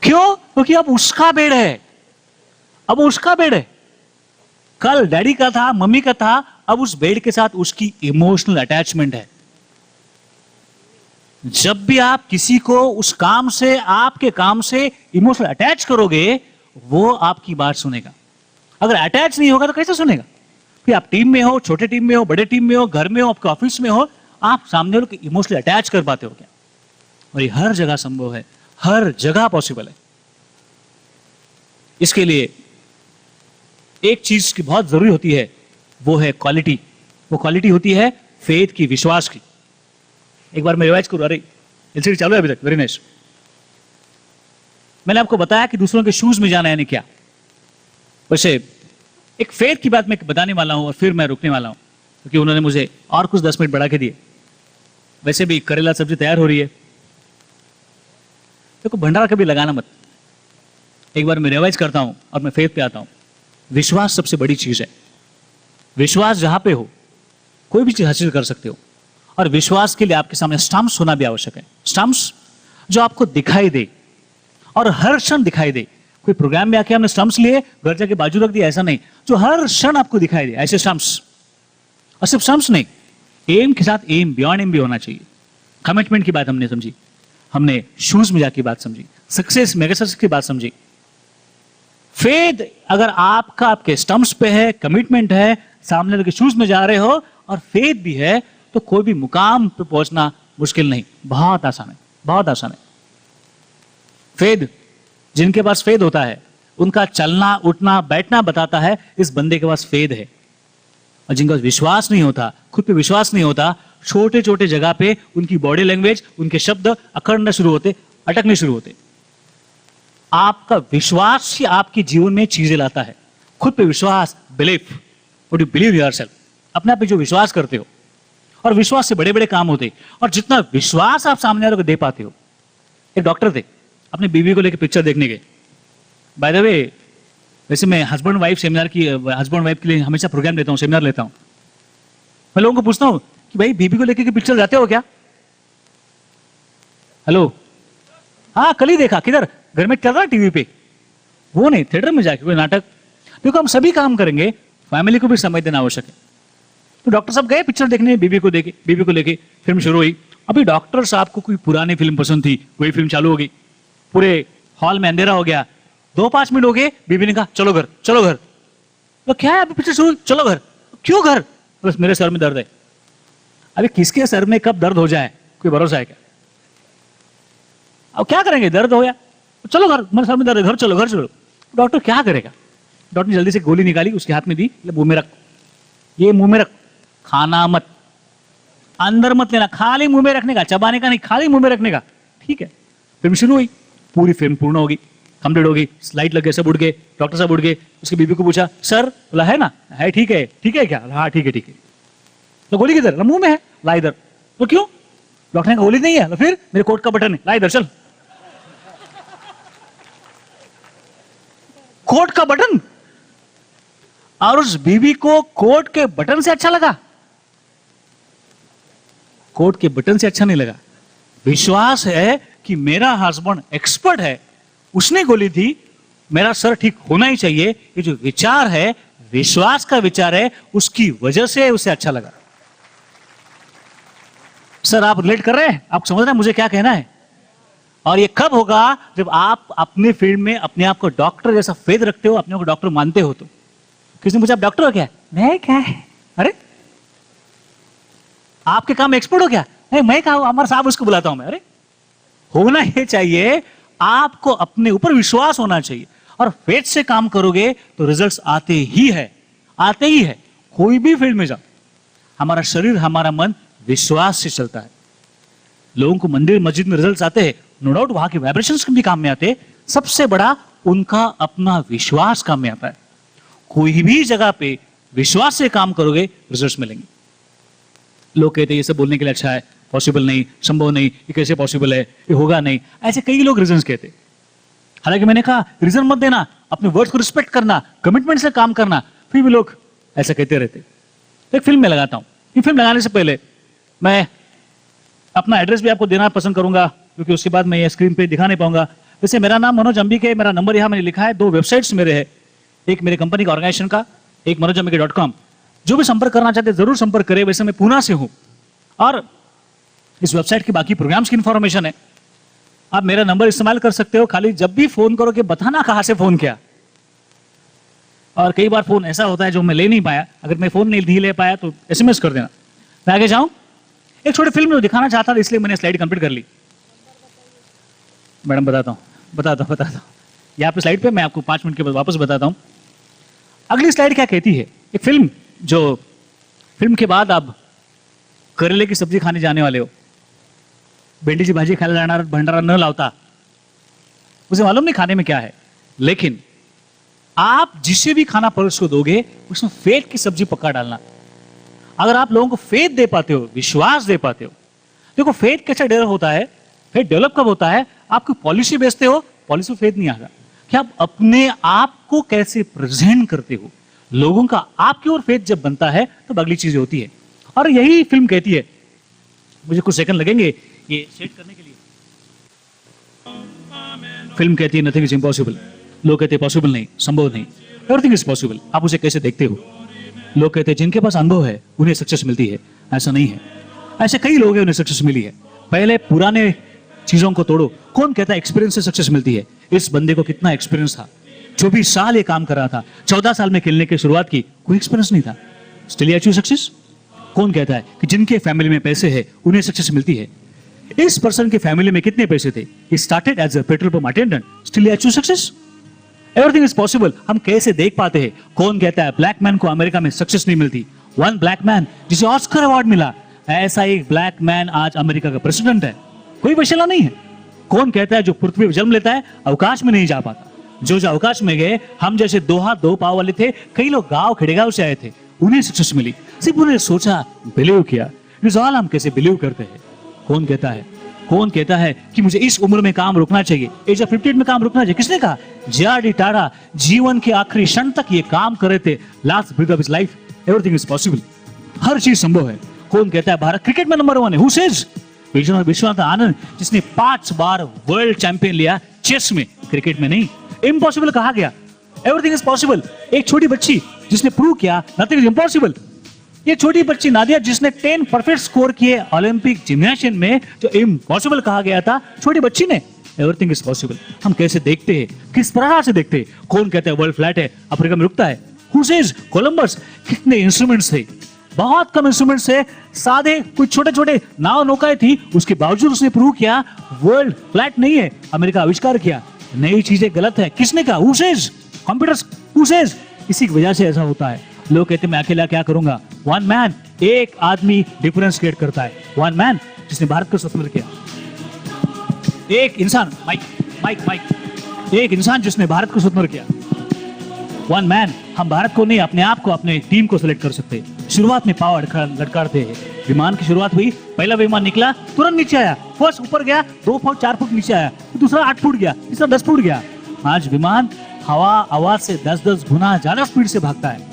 क्यों? क्योंकि अब उसका बेड है, अब उसका बेड है। कल डैडी का था, मम्मी का था, अब उस बेड के साथ उसकी इमोशनल अटैचमेंट है। जब भी आप किसी को उस काम से, आपके काम से इमोशनल अटैच करोगे, वो आपकी बात सुनेगा। अगर अटैच नहीं होगा तो कैसे सुनेगा? फिर आप टीम में हो, छोटे टीम में हो, बड़े टीम में हो, घर में हो, आपके ऑफिस में हो, आप सामने वालों को इमोशनली अटैच कर पाते हो क्या? और ये हर जगह संभव है, हर जगह पॉसिबल है। इसके लिए एक चीज की बहुत जरूरी होती है, वो है क्वालिटी। वो क्वालिटी होती है फेथ की, विश्वास की। एक बार मैं रिवाइज करूं, अरे एलसीडी चालू है अभी तक, वेरी नाइस। मैंने आपको बताया कि दूसरों के शूज में जाना यानी क्या। वैसे एक फेथ की बात मैं बताने वाला हूं और फिर मैं रुकने वाला हूं, क्योंकि उन्होंने मुझे और कुछ 10 मिनट बढ़ा के दिए। वैसे भी करेला सब्जी तैयार हो रही है। देखो, भंडारा कभी लगाना मत। एक बार मैं रिवाइज करता हूं और मैं फेथ पे आता हूं। विश्वास सबसे बड़ी चीज है। विश्वास जहां पे हो, कोई भी चीज हासिल कर सकते हो। और विश्वास के लिए आपके सामने स्टंप्स होना भी आवश्यक है। स्टंप्स जो आपको दिखाई दे और हर क्षण दिखाई दे। कोई प्रोग्राम में आके हमने स्टंप्स लिए, घर जाके बाजू रख दिया, ऐसा नहीं। जो हर क्षण आपको दिखाई दे, ऐसे स्टंप्स। और सिर्फ स्टंप्स नहीं, एम के साथ एम, बियॉन्ड एम भी होना चाहिए। कमिटमेंट की बात हमने समझी, हमने शूज में जाके बात समझी, सक्सेस, मेगा सक्सेस की बात समझी। फेथ अगर आपका आपके स्टंप्स पे है, कमिटमेंट है, सामने वाले के शूज में जा रहे हो और फेथ भी है, तो कोई भी मुकाम पे पहुंचना मुश्किल नहीं, बहुत आसान है, बहुत आसान है। फेथ, जिनके पास फेथ होता है, उनका चलना, उठना, बैठना बताता है इस बंदे के पास फेथ है। और जिनका विश्वास नहीं होता, खुद पे विश्वास नहीं होता, छोटे छोटे जगह पे उनकी बॉडी लैंग्वेज, उनके शब्द अकड़ना शुरू होते, अटकने शुरू होते। आपका विश्वास ही आपके जीवन में चीजें लाता है। खुद पे विश्वास, belief, what you believe yourself, अपने आप पे जो विश्वास करते हो, और विश्वास से बड़े बड़े काम होते। और जितना विश्वास आप सामने वालों को दे पाते हो। एक डॉक्टर थे, अपनी बीवी को लेकर पिक्चर देखने गए। बाय द वे, वैसे मैं हस्बैंड वाइफ सेमिनार की, हस्बैंड वाइफ के लिए हमेशा प्रोग्राम लेता हूँ, सेमिनार लेता हूँ। मैं लोगों को पूछता हूँ कि भाई बीवी को लेकर के पिक्चर जाते हो क्या? हेलो, हाँ कल ही देखा, किधर? घर में चल रहा टीवी पे, वो नहीं, थिएटर में जाके कोई नाटक। देखो, हम सभी काम करेंगे, फैमिली को भी समय देना आवश्यक है। तो डॉक्टर साहब गए पिक्चर देखने, बीवी को लेके फिल्म शुरू हुई। अभी डॉक्टर साहब को कोई पुरानी फिल्म पसंद थी, वही फिल्म चालू हो गई। पूरे हॉल में अंधेरा हो गया। 2-5 मिनट हो गए, बीवी ने कहा चलो घर, चलो घर। तो क्या है, अभी पिक्चर शुरू, चलो घर। क्यों घर? बस मेरे सर में दर्द है। अभी किसके सर में कब दर्द हो जाए, कोई भरोसा है क्या? अब क्या करेंगे, दर्द हो गया, चलो घर, मेरे सर में दर्द है, घर चलो, घर चलो। डॉक्टर क्या करेगा? डॉक्टर ने जल्दी से गोली निकाली, उसके हाथ में दी, मुंह में रख, ये मुंह में रख, खाना मत, अंदर मत लेना, खाली मुंह में रखने का, चबाने का नहीं, खाली मुंह में रखने का। ठीक है, फिल्म शुरू हुई, पूरी फिल्म पूर्ण होगी, कंप्लीट होगी, स्लाइड लग गए, सब उठ गए, डॉक्टर साहब उठ गए। उसकी बीबी को पूछा, सर? बोला है ना, है, ठीक है, ठीक है क्या? हाँ ठीक है, ठीक है। तो गोली किधर? मुंह में है, ला इधर। तो क्यों? डॉक्टर ने कहा गोली नहीं है। तो फिर मेरे कोट का बटन है, ला इधर, चल। कोट का बटन, और उस बीवी को कोट के बटन से अच्छा लगा? कोट के बटन से अच्छा नहीं लगा। विश्वास है कि मेरा हस्बैंड एक्सपर्ट है, उसने गोली दी, मेरा सर ठीक होना ही चाहिए, ये जो विचार है, विश्वास का विचार है, उसकी वजह से उसे अच्छा लगा। सर आप रिलेट कर रहे हैं, आप समझ रहे हैं मुझे क्या कहना है? और ये कब होगा? जब आप अपने फील्ड में अपने आप को डॉक्टर जैसा फेथ रखते हो, अपने को डॉक्टर मानते हो। तो किसी ने पूछा आप डॉक्टर हो क्या? मैं क्या है? अरे आपके काम में एक्सपर्ट हो क्या? नहीं मैं कहा अमर साहब उसको बुलाता हूं मैं। अरे होना ये चाहिए, आपको अपने ऊपर विश्वास होना चाहिए और फेथ से काम करोगे तो रिजल्ट्स आते ही है, आते ही है। कोई भी फील्ड में जाओ, हमारा शरीर हमारा मन विश्वास से चलता है। लोगों को मंदिर मस्जिद में रिजल्ट्स आते हैं, नो डाउट वहां के वाइब्रेशंस भी काम में आते हैं, सबसे बड़ा उनका अपना विश्वास काम में आता है। कोई भी जगह पे विश्वास से काम करोगे रिजल्ट्स मिलेंगे। लोग कहते हैं ये सब बोलने के लिए अच्छा है, पॉसिबल नहीं, संभव नहीं, ये कैसे पॉसिबल है, ये होगा नहीं, ऐसे कई लोग रीजंस कहते। हालांकि मैंने कहा रीजन मत देना, अपने वर्ड्स को रिस्पेक्ट करना, कमिटमेंट से काम करना, फिर भी लोग ऐसा कहते रहते। एक फिल्म में लगाता हूं, ये फिल्म लगाने से पहले मैं अपना एड्रेस भी आपको देना पसंद करूंगा, क्योंकि उसके बाद मैं ये स्क्रीन पे दिखा नहीं पाऊंगा। वैसे मेरा नाम मनोज अंबिके है, मेरा नंबर यहाँ मैंने लिखा है, 2 वेबसाइट्स मेरे हैं, एक मेरे कंपनी का ऑर्गेनाइजेशन का, एक manojambike.com। जो भी संपर्क करना चाहते जरूर संपर्क करें। वैसे मैं पूना से हूं और इस वेबसाइट की बाकी प्रोग्राम्स की इंफॉर्मेशन है, आप मेरा नंबर इस्तेमाल कर सकते हो। खाली जब भी फोन करो कि बताना कहां से फोन किया। और कई बार फोन ऐसा होता है जो मैं ले नहीं पाया, अगर मैं फोन नहीं ले पाया तो SMS कर देना। मैं आगे जाऊं, एक छोटी फिल्म में दिखाना चाहता था, इसलिए मैंने स्लाइड कंप्लीट कर ली। मैडम बताता हूं यहाँ पे स्लाइड पे, मैं आपको 5 मिनट के बाद वापस बताता हूं। अगली स्लाइड क्या कहती है? एक फिल्म, जो फिल्म के बाद आप करेले की सब्जी खाने जाने वाले हो, भेंडीची भाजी खायला जाणार, भंडारा न लावता, उसे मालूम नहीं खाने में क्या है, लेकिन आप जिसे भी खाना परोस को दोगे उसमें फेथ की सब्जी पक्का डालना। अगर आप लोगों को फेथ दे पाते हो, विश्वास दे पाते हो, देखो फेथ कैसा डेवलप होता है, फेथ डेवलप कब होता है? आपकी पॉलिसी बेचते हो, पॉलिसी फेथ नहीं आएगा कि आप अपने आप को कैसे प्रेजेंट करते हो। लोगों का आपकी ओर फेथ जब बनता है तब तो अगली चीजें होती है। और यही फिल्म कहती है, मुझे कुछ सेकंड लगेंगे ये सेट करने के लिए। फिल्म कहती है नथिंग इज इम्पॉसिबल, लोग कहते हैं पॉसिबल नहीं, संभव नहीं, एवरीथिंग इज पॉसिबल। आप उसे कैसे देखते हो? लोग कहते हैं जिनके पास अनुभव है उन्हें सक्सेस मिलती है, ऐसा नहीं है। ऐसे कई लोग हैं उन्हें सक्सेस मिली है। पहले पुराने चीजों को तोड़ो। कौन कहता है एक्सपीरियंस से सक्सेस मिलती है? इस बंदे को कितना एक्सपीरियंस था, 24 साल ये काम कर रहा था, 14 साल में खेलने की शुरुआत की, कोई एक्सपीरियंस नहीं था, स्टिल अचीव सक्सेस। कौन कहता है कि जिनके फैमिली में पैसे है उन्हें सक्सेस मिलती है? इस पर्सन के फैमिली में कितने पैसे थे, he started as a petrol pump attendant, still achieve success. Everything is possible. हम कैसे देख पाते हैं? कौन कहता है ब्लैक मैन को अमेरिका में सक्सेस नहीं मिलती? वन ब्लैक मैन जिसे ऑस्कर अवार्ड मिला, ऐसा एक ब्लैक मैन आज अमेरिका का प्रेसिडेंट है, कोई वैशला नहीं है। कौन कहता है जो पृथ्वी पर जन्म लेता है अवकाश में नहीं जा पाता? जो अवकाश में गए, हम जैसे 2 हाथ 2 पांव वाले थे, कई लोग गांव खेड़ेगांव से आए थे, उन्हें सक्सेस मिली। सिर्फ उन्हें सोचा, बिलीव किया। इट इज ऑल हम कैसे बिलीव करते हैं। कौन कहता है, कौन कहता है कि मुझे इस उम्र में काम रुकना चाहिए, एज ऑफ 58 में काम रुकना चाहिए? किसने कहा? जे.आर.डी. टाटा जीवन के आखिरी क्षण तक ये काम कर रहे थे, last breath of his life. Everything is possible, हर चीज संभव है। कौन कहता है भारत क्रिकेट में नंबर 1 है? Who says? विश्वनाथ आनंद, जिसने 5 बार वर्ल्ड चैंपियन लिया, चेस में, क्रिकेट में नहीं। इम्पॉसिबल कहा गया, एवरीथिंग इज पॉसिबल। एक छोटी बच्ची जिसने प्रूव किया नथिंग इज इम्पॉसिबल। ये छोटी बच्ची नादिया जिसने 10 परफेक्ट स्कोर किए ओलंपिक जिम्नाशियम में, जो इम्पॉसिबल कहा गया था, छोटी बच्ची ने। Everything is possible. हम कैसे देखते हैं, किस प्रकार से देखते हैं? कौन कहता है वर्ल्ड फ्लैट है, अफ्रीका में रुकता है? Who says? कोलंबस। कितने इंस्ट्रूमेंट्स थे, बहुत कम इंस्ट्रूमेंट्स से, सादे कुछ छोटे छोटे नाव नौकाएं थी, उसके बावजूद उसने प्रूव किया वर्ल्ड फ्लैट नहीं है, अमेरिका आविष्कार किया। नई चीजें गलत है, किसने कहा? Who says? Computers. Who says? इसी की वजह से ऐसा होता है। लोग कहते हैं मैं अकेला क्या करूंगा? वन मैन, एक आदमी डिफरेंस क्रिएट करता है। वन मैन जिसने भारत को स्वतंत्र किया, एक इंसान, माइक माइक माइक, एक इंसान जिसने भारत को स्वतंत्र किया। One man. हम भारत को नहीं, अपने आप को, अपने टीम को सिलेक्ट कर सकते हैं। शुरुआत में पाव लटकाते हैं। विमान की शुरुआत हुई, पहला विमान निकला, तुरंत नीचे आया, फर्स्ट ऊपर गया, 2 फुट 4 फुट नीचे आया, दूसरा 8 फुट गया, तीसरा 10 फुट गया। आज विमान हवा आवाज से 10-10 गुना ज्यादा स्पीड से भागता है।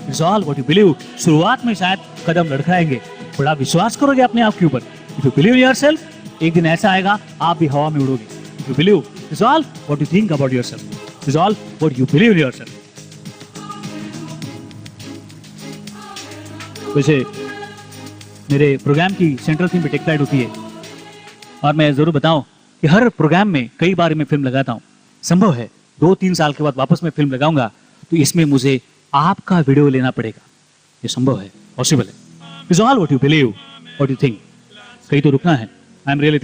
It's all what you believe. शुरुआत में शायद कदम लड़खड़ाएंगे, बड़ा विश्वास करोगे अपने आप के ऊपर। If you believe in yourself, एक दिन ऐसा आएगा आप भी हवा में उड़ोगे. If you believe, it's all what you think about yourself. It's all what you believe in yourself. वैसे मेरे प्रोग्राम की सेंट्रल थीम पे टेक प्राइड होती है और मैं जरूर बताऊं कि हर प्रोग्राम में कई बार मैं फिल्म लगाता हूं. संभव है 2-3 साल के बाद वापस मैं फिल्म लगाऊंगा तो इसमें मुझे आपका वीडियो लेना पड़ेगा. ये संभव है, पॉसिबल है. It's all what you believe, what you think. कहीं तो रुकना है. I am really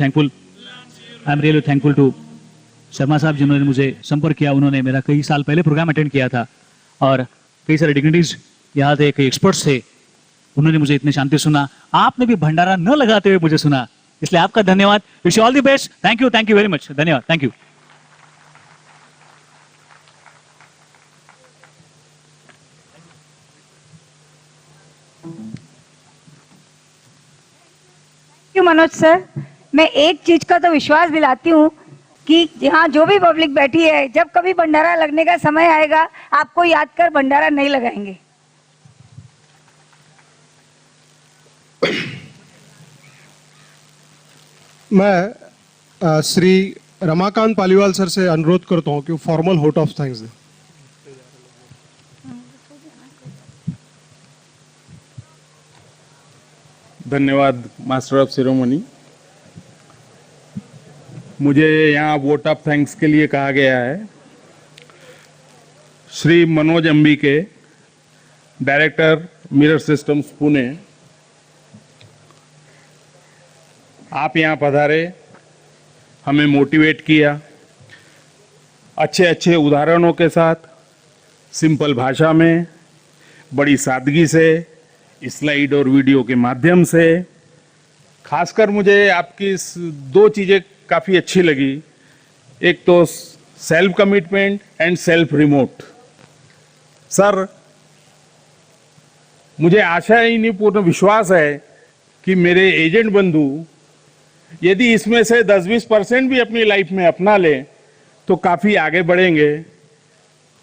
thankful to Sharma sahab जिन्होंने मुझे संपर्क किया. उन्होंने मेरा कई साल पहले प्रोग्राम अटेंड किया था और कई सारे डिग्निटीज यहाँ थे, कई एक्सपर्ट्स थे. उन्होंने मुझे इतने शांति सुना. आपने भी भंडारा न लगाते हुए मुझे सुना, इसलिए आपका धन्यवाद. Wish you all the best. Thank you very much. धन्यवाद. Thank you. मनोज सर, मैं एक चीज का तो विश्वास दिलाती हूँ कि यहाँ जो भी पब्लिक बैठी है, जब कभी भंडारा लगने का समय आएगा आपको याद कर भंडारा नहीं लगाएंगे. मैं श्री रमाकांत पालीवाल सर से अनुरोध करता हूँ कि फॉर्मल वोट ऑफ थैंक्स दें. धन्यवाद मास्टर ऑफ सेरेमनी. मुझे यहाँ वोट ऑफ थैंक्स के लिए कहा गया है. Shri Manoj Ambike, director Mirror Systems Pune, आप यहाँ पधारे, हमें मोटिवेट किया अच्छे अच्छे उदाहरणों के साथ, सिंपल भाषा में, बड़ी सादगी से, स्लाइड और वीडियो के माध्यम से. खासकर मुझे आपकी 2 चीज़ें काफ़ी अच्छी लगी. एक तो self commitment and self remote. Sir, मुझे आशा ही नहीं पूर्ण विश्वास है कि मेरे एजेंट बंधु यदि इसमें से 10-20% भी अपनी लाइफ में अपना लें तो काफ़ी आगे बढ़ेंगे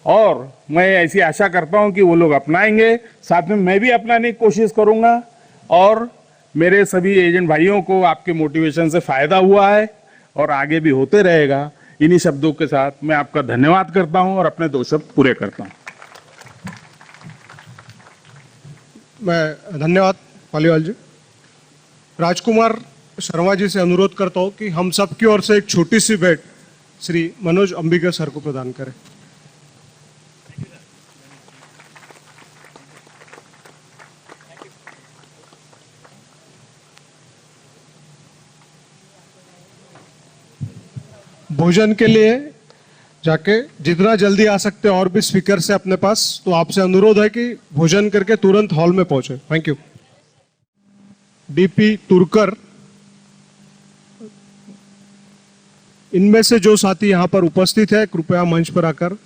और मैं ऐसी आशा करता हूं कि वो लोग अपनाएंगे. साथ में मैं भी अपनाने की कोशिश करूंगा और मेरे सभी एजेंट भाइयों को आपके मोटिवेशन से फ़ायदा हुआ है और आगे भी होते रहेगा. इन्हीं शब्दों के साथ मैं आपका धन्यवाद करता हूं और अपने 2 शब्द पूरे करता हूं. मैं धन्यवाद पालीवाल जी. राजकुमार शर्मा जी से अनुरोध करता हूँ कि हम सब की ओर से एक छोटी सी भेंट श्री मनोज अंबिका सर को प्रदान करें. भोजन के लिए जाके जितना जल्दी आ सकते हैं और भी स्पीकर से अपने पास, तो आपसे अनुरोध है कि भोजन करके तुरंत हॉल में पहुंचे. Thank you. डीपी तुरकर, इनमें से जो साथी यहां पर उपस्थित है कृपया मंच पर आकर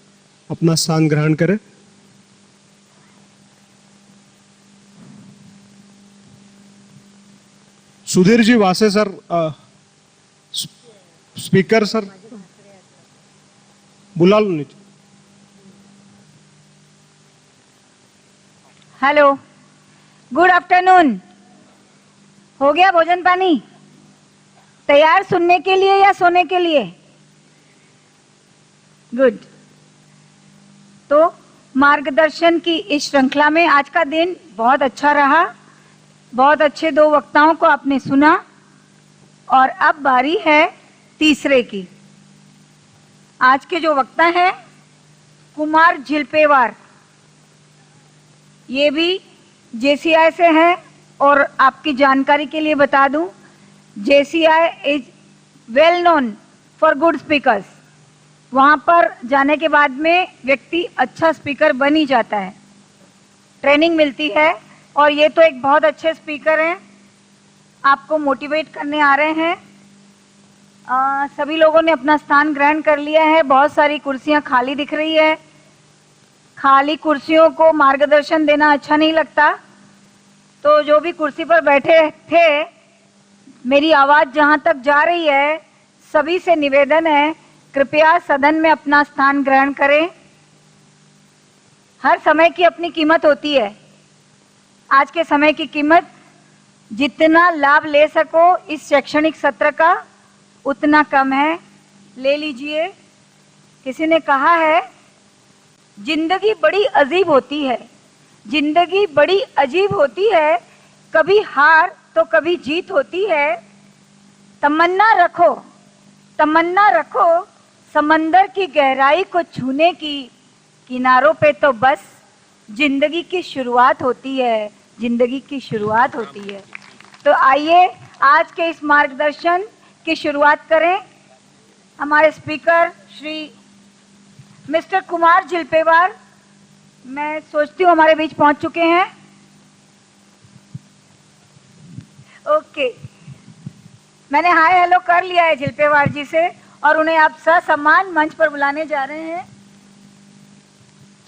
अपना स्थान ग्रहण करें. सुधीर जी वासे सर, स्पीकर सर बुला लो नीचे. Hello, good afternoon. हो गया भोजन पानी? तैयार सुनने के लिए या सोने के लिए? गुड. तो मार्गदर्शन की इस श्रृंखला में आज का दिन बहुत अच्छा रहा. बहुत अच्छे 2 वक्ताओं को आपने सुना और अब बारी है तीसरे की. आज के जो वक्ता हैं कुमार झिलपेवार, ये भी JCI से हैं और आपकी जानकारी के लिए बता दूं, JCI is well known for good speakers. वहाँ पर जाने के बाद में व्यक्ति अच्छा स्पीकर बन ही जाता है, ट्रेनिंग मिलती है और ये तो एक बहुत अच्छे स्पीकर हैं, आपको मोटिवेट करने आ रहे हैं. सभी लोगों ने अपना स्थान ग्रहण कर लिया है. बहुत सारी कुर्सियां खाली दिख रही है. खाली कुर्सियों को मार्गदर्शन देना अच्छा नहीं लगता, तो जो भी कुर्सी पर बैठे थे, मेरी आवाज़ जहां तक जा रही है, सभी से निवेदन है कृपया सदन में अपना स्थान ग्रहण करें. हर समय की अपनी कीमत होती है. आज के समय की कीमत जितना लाभ ले सको इस शैक्षणिक सत्र का उतना कम है, ले लीजिए। किसी ने कहा है जिंदगी बड़ी अजीब होती है, जिंदगी बड़ी अजीब होती है, कभी हार तो कभी जीत होती है। तमन्ना रखो, तमन्ना रखो समंदर की गहराई को छूने की, किनारों पे तो बस जिंदगी की शुरुआत होती है, जिंदगी की शुरुआत होती है। तो आइए आज के इस मार्गदर्शन की शुरुआत करें। हमारे स्पीकर श्री मिस्टर कुमार झिलपेवार, मैं सोचती हूँ हमारे बीच पहुंच चुके हैं। ओके, मैंने हाय हेलो कर लिया है झिलपेवार जी से और उन्हें आप ससम्मान मंच पर बुलाने जा रहे हैं।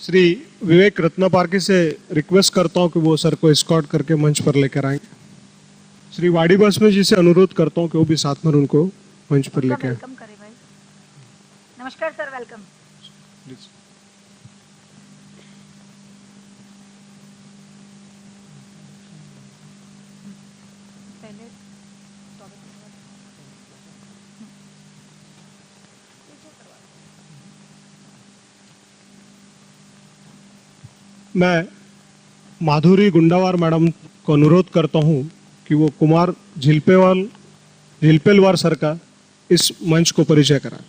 श्री विवेक रत्नपारकी से रिक्वेस्ट करता हूं कि वो सर को एस्कॉर्ट करके मंच पर लेकर आएं। श्री वाड़ी बस में जी से अनुरोध करता हूं कि वो भी साथ में उनको मंच पर लेकर आए। वेलकम करें भाई। नमस्कार सर, वेलकम। मैं माधुरी गुंडावार मैडम को अनुरोध करता हूं कि वो कुमार झिलपेलवार सर का इस मंच को परिचय कराएं।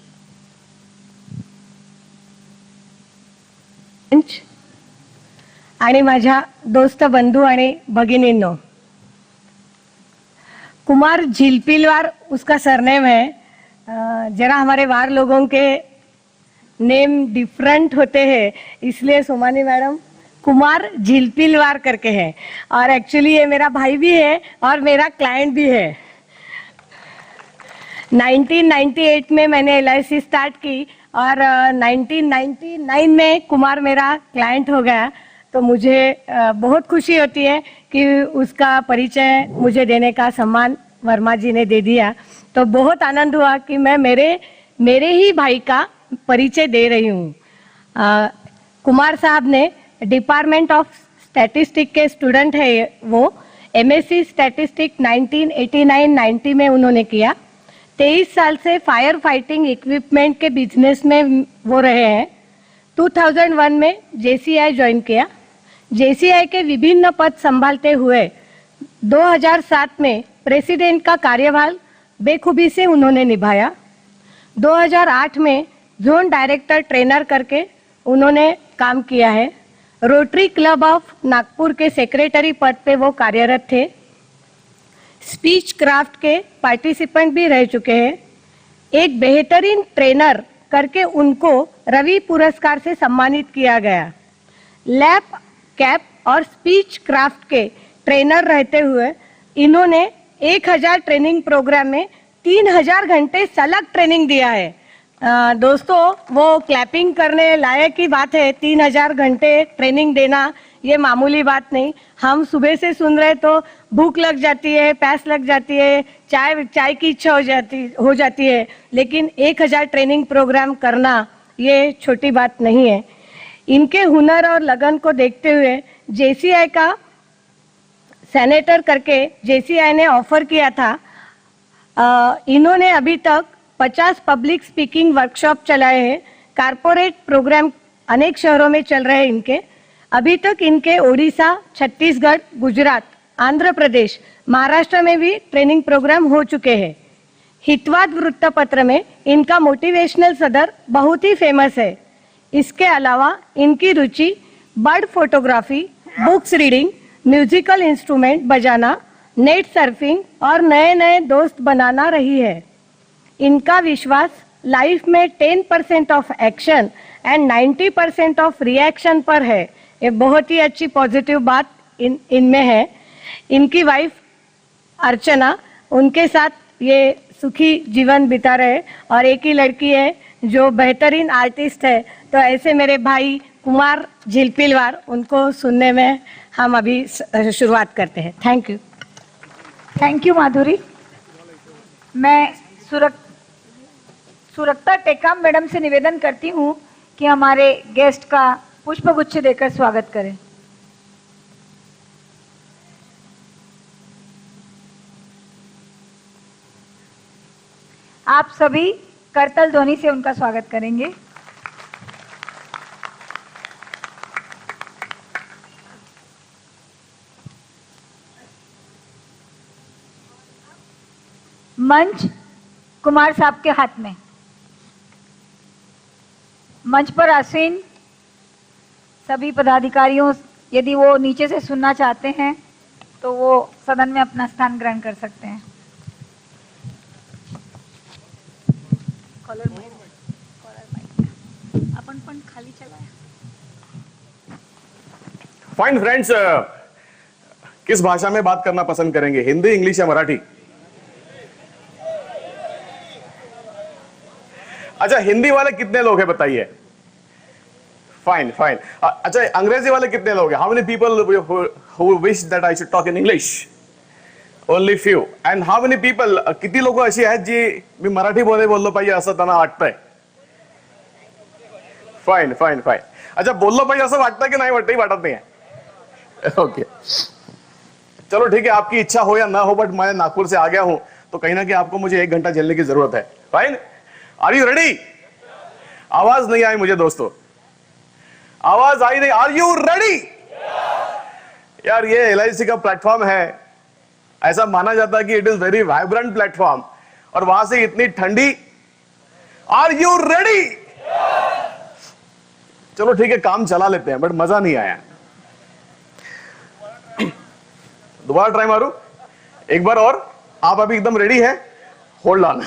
आणि माझ्या दोस्त बंधू आणि भगिनींनो, कुमार झिलपिलवार उसका सरनेम है। जरा हमारे वार लोगों के नेम डिफरेंट होते हैं, इसलिए सोमानी मैडम कुमार झिलपिलवार करके है। और एक्चुअली ये मेरा भाई भी है और मेरा क्लाइंट भी है। 1998 में मैंने LIC स्टार्ट की और 1999 में कुमार मेरा क्लाइंट हो गया। तो मुझे बहुत खुशी होती है कि उसका परिचय मुझे देने का सम्मान वर्मा जी ने दे दिया। तो बहुत आनंद हुआ कि मैं मेरे ही भाई का परिचय दे रही हूँ। कुमार साहब ने डिपार्टमेंट ऑफ स्टैटिस्टिक के स्टूडेंट है वो। MSc स्टैटिस्टिक 1989-90 में उन्होंने किया। 23 साल से फायर फाइटिंग इक्विपमेंट के बिजनेस में वो रहे हैं। 2001 में JCI ज्वाइन किया। JCI के विभिन्न पद संभालते हुए 2007 में प्रेसिडेंट का कार्यभार बेखूबी से उन्होंने निभाया। 2008 में जोन डायरेक्टर ट्रेनर करके उन्होंने काम किया है। रोटरी क्लब ऑफ नागपुर के सेक्रेटरी पद पे वो कार्यरत थे। स्पीच क्राफ्ट के पार्टिसिपेंट भी रह चुके हैं। एक बेहतरीन ट्रेनर करके उनको रवि पुरस्कार से सम्मानित किया गया। लैब कैप और स्पीच क्राफ्ट के ट्रेनर रहते हुए इन्होंने 1000 ट्रेनिंग प्रोग्राम में 3000 घंटे सलग ट्रेनिंग दिया है। दोस्तों, वो क्लैपिंग करने लायक की बात है। 3000 घंटे ट्रेनिंग देना ये मामूली बात नहीं। हम सुबह से सुन रहे तो भूख लग जाती है, प्यास लग जाती है, चाय की इच्छा हो जाती है, लेकिन 1000 ट्रेनिंग प्रोग्राम करना ये छोटी बात नहीं है। इनके हुनर और लगन को देखते हुए JCI का सेनेटर करके JCI ने ऑफर किया था। इन्होंने अभी तक 50 पब्लिक स्पीकिंग वर्कशॉप चलाए हैं। कारपोरेट प्रोग्राम अनेक शहरों में चल रहे हैं इनके। अभी तक इनके ओडिशा, छत्तीसगढ़, गुजरात, आंध्र प्रदेश, महाराष्ट्र में भी ट्रेनिंग प्रोग्राम हो चुके हैं। हितवाद वृत्तपत्र में इनका मोटिवेशनल सदर बहुत ही फेमस है। इसके अलावा इनकी रुचि bird photography, books reading, musical instrument बजाना, नेट सर्फिंग और नए नए दोस्त बनाना रही है। इनका विश्वास लाइफ में 10% of action and 90% of reaction पर है। ये बहुत ही अच्छी पॉजिटिव बात इनमें है। इनकी वाइफ अर्चना, उनके साथ ये सुखी जीवन बिता रहे और एक ही लड़की है जो बेहतरीन आर्टिस्ट है। तो ऐसे मेरे भाई कुमार झिलपिलवार, उनको सुनने में हम अभी शुरुआत करते हैं। Thank you. थैंक यू माधुरी। मैं सुरक्षा टेकाम मैडम से निवेदन करती हूँ कि हमारे गेस्ट का पुष्पगुच्छ देकर स्वागत करें। आप सभी करतल ध्वनि से उनका स्वागत करेंगे। मंच कुमार साहब के हाथ में। मंच पर आसीन सभी पदाधिकारियों, यदि वो नीचे से सुनना चाहते हैं तो वो सदन में अपना स्थान ग्रहण कर सकते हैं। अपन पण खाली चला। फाइन फ्रेंड्स, किस भाषा में बात करना पसंद करेंगे, हिंदी, इंग्लिश या मराठी? अच्छा, हिंदी वाले कितने लोग हैं बताइए? Fine fine. अच्छा, अंग्रेजी वाले कितने लोग हैं? How many people who wish that I should talk in English? Only few. And how many people, किती लोक अशी आहेत जी मी मराठी बोललो पाहिजे असं त्यांना वाटतंय? Fine fine fine. अच्छा, बोललो पाहिजे असं वाटतं की नाही वाटत? वाटत नाही आहे. ओके, चलो ठीक है, आपकी इच्छा हो या ना हो, बट मैं नागपुर से आ गया हूं तो कहीं ना कहीं आपको मुझे 1 घंटा झेलने की जरूरत है. Fine, are you ready? आवाज नहीं आई मुझे दोस्तों, आवाज आई नहीं. Are you ready? यार, ये एलआईसी का प्लेटफॉर्म है, ऐसा माना जाता है कि it is very vibrant platform, और वहां से इतनी ठंडी. Are you ready? चलो ठीक है, काम चला लेते हैं, बट मजा नहीं आया. दोबारा ट्राई मारू, एक बार और. आप अभी एकदम रेडी है? Hold on.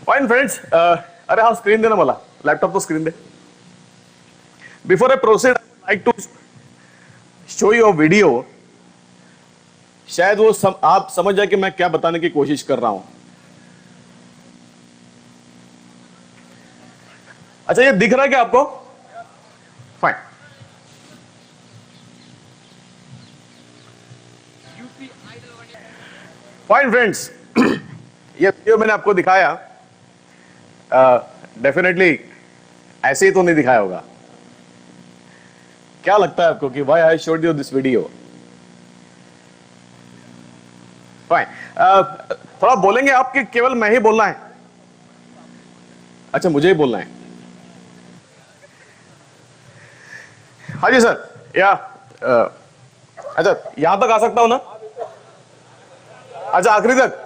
फाइन फ्रेंड्स, अरे हाँ, स्क्रीन देना मला, लैपटॉप तो स्क्रीन दे. Before I proceed, I like to show you a video. शायद वो आप समझ जाए कि मैं क्या बताने की कोशिश कर रहा हूं. अच्छा, ये दिख रहा है क्या आपको? फाइन. फाइन फ्रेंड्स, ये वीडियो मैंने आपको दिखाया, डेफिनेटली ऐसे ही तो नहीं दिखाया होगा. क्या लगता है आपको कि why I showed you this video? Fine. थोड़ा बोलेंगे आप कि केवल मैं ही बोलना है? अच्छा, मुझे ही बोलना है. हाँ जी सर, या अच्छा, यहां तक आ सकता हूं ना? अच्छा, आखिरी तक.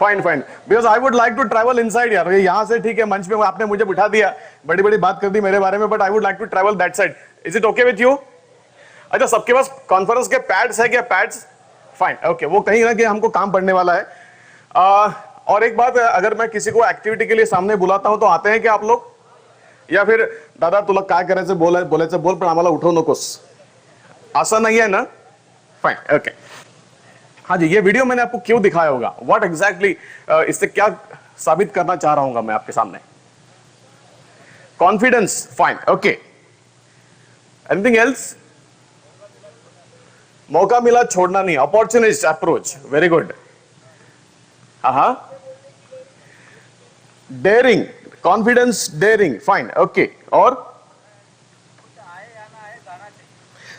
Fine fine, because I would like to travel inside. यार, यहां से ठीक है, मंच पे आपने मुझे बिठा दिया, बड़ी बड़ी बात कर दी मेरे बारे में, but I would like to travel that side. Is it okay with you? अच्छा, सबके पास कॉन्फ्रेंस के पैड्स है क्या? पैड्स? Fine, okay. वो कहीं ना कहीं हमको काम पड़ने वाला है. और एक बात, अगर मैं किसी को एक्टिविटी के लिए सामने बुलाता हूं तो आते हैं क्या आप लोग? या फिर दादा तुला काय करायचं बोलायचं बोल, पण आम्हाला उठवू नकोस, असं नाही है ना? Fine, okay. हाँ जी, ये वीडियो मैंने आपको क्यों दिखाया होगा, व्हाट एग्जैक्टली, इससे क्या साबित करना चाह रहा हूं मैं आपके सामने? Confidence. Fine, okay. Anything else? मौका मिला छोड़ना नहीं, अपॉर्चुनिस्ट अप्रोच. Very good. हाँ, daring, confidence, daring. Fine, okay. और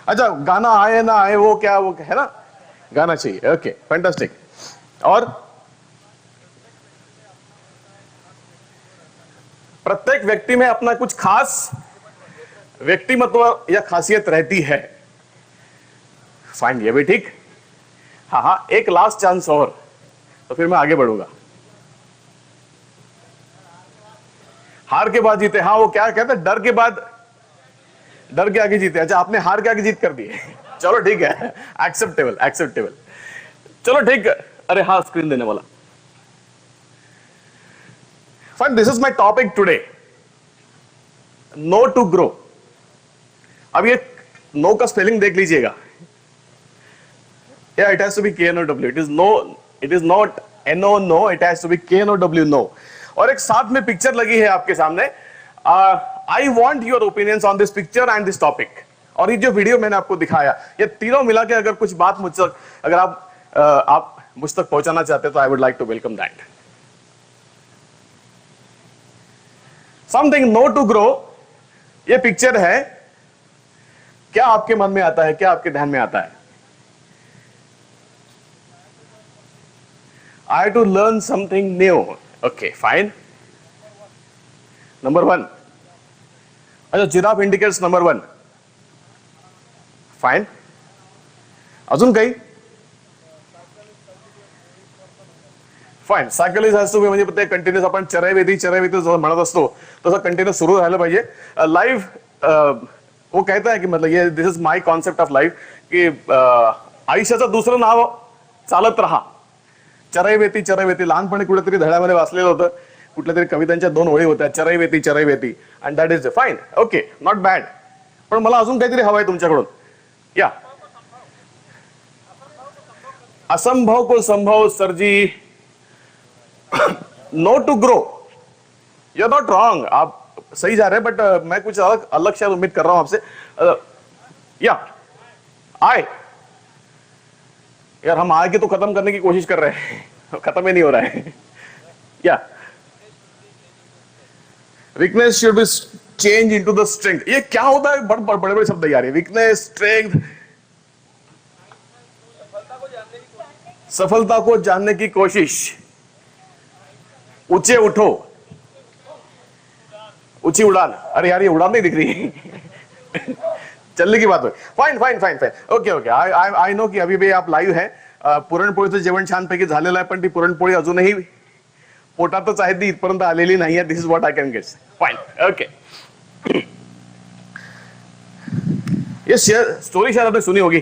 अच्छा, गाना आए ना आए वो क्या, वो है ना, गाना चाहिए. Okay, fantastic. और प्रत्येक व्यक्ति में अपना कुछ खास व्यक्तिमत्व या खासियत रहती है. फाइन, ये भी ठीक. हाँ हाँ, एक लास्ट चांस और, तो फिर मैं आगे बढ़ूंगा. हार के बाद जीते. हाँ, वो क्या कहते हैं, डर के बाद, डर के आगे जीते. अच्छा, आपने हार के आगे जीत कर दी. चलो ठीक है, एक्सेप्टेबल एक्सेप्टेबल. चलो ठीक है. अरे हाँ, स्क्रीन देने वाला. Fine, this is my topic today, know to grow. अब ये नो का स्पेलिंग देख लीजिएगा. Yeah, it has to be K-N-O-W. It is not N-O, no. It has to be K-N-O-W, no. और एक साथ में पिक्चर लगी है आपके सामने. I want your opinions on this picture and this topic. और ये जो वीडियो मैंने आपको दिखाया, ये तीनों मिला के अगर कुछ बात मुझ तक, अगर आप मुझ तक पहुंचाना चाहते तो I would like to welcome that. Something no to grow. ये पिक्चर है. क्या आपके मन में आता है, क्या आपके ध्यान में आता है? I had to learn something new. Okay, fine. Number 1. अच्छा, जिराफ indicates number 1. Fine. अजून काही? Fine. Cyclist has to be, म्हणजे ते कंटिन्युअस आपण चरैवेती जसं म्हणत असतो तसं कंटिन्युअस सुरू राहिलं पाहिजे. लाईफ वो कहता है कि मतलब ये this is my concept of life की आयुष्याचं दुसरं नाव चालत राहा. चरैवेती लहानपणी कुठेतरी धड्यामध्ये वाचलेलं होतं, कुठल्या तरी कवितांच्या 2 ओळी होत्या, चरैवेती and that is fine. Okay, not bad. पण मला अजून काहीतरी हवंय तुमच्याकडून. या असंभव को संभव sir ji. Know to grow. You are not wrong, आप सही जा रहे हैं, बट मैं कुछ अलग शायद उम्मीद कर रहा हूं आपसे. या आय, यार हम आय के तो खत्म करने की कोशिश कर रहे हैं, खत्म ही नहीं हो रहा है. या weakness should be change into the strength. ये क्या होता है? बड़े बड़े शब्द यार, वीकनेस, स्ट्रेंथ. सफलता को जानने की कोशिश. ऊंचे उठो, ऊंची उड़ान. अरे यार, ये उड़ान नहीं दिख रही. चलने की बात हो. फाइन. ओके. आय नो की अभी भी आप लाईव्ह है. पुरणपोळीचं जेवण छानपैकी झालेलं आहे, पण ती पुरणपोळी अजूनही पोटातच आहे, ती इथपर्यंत आलेली नाहीये. This is what I can guess. Fine. Okay. ये स्टोरी शायद आपने सुनी होगी,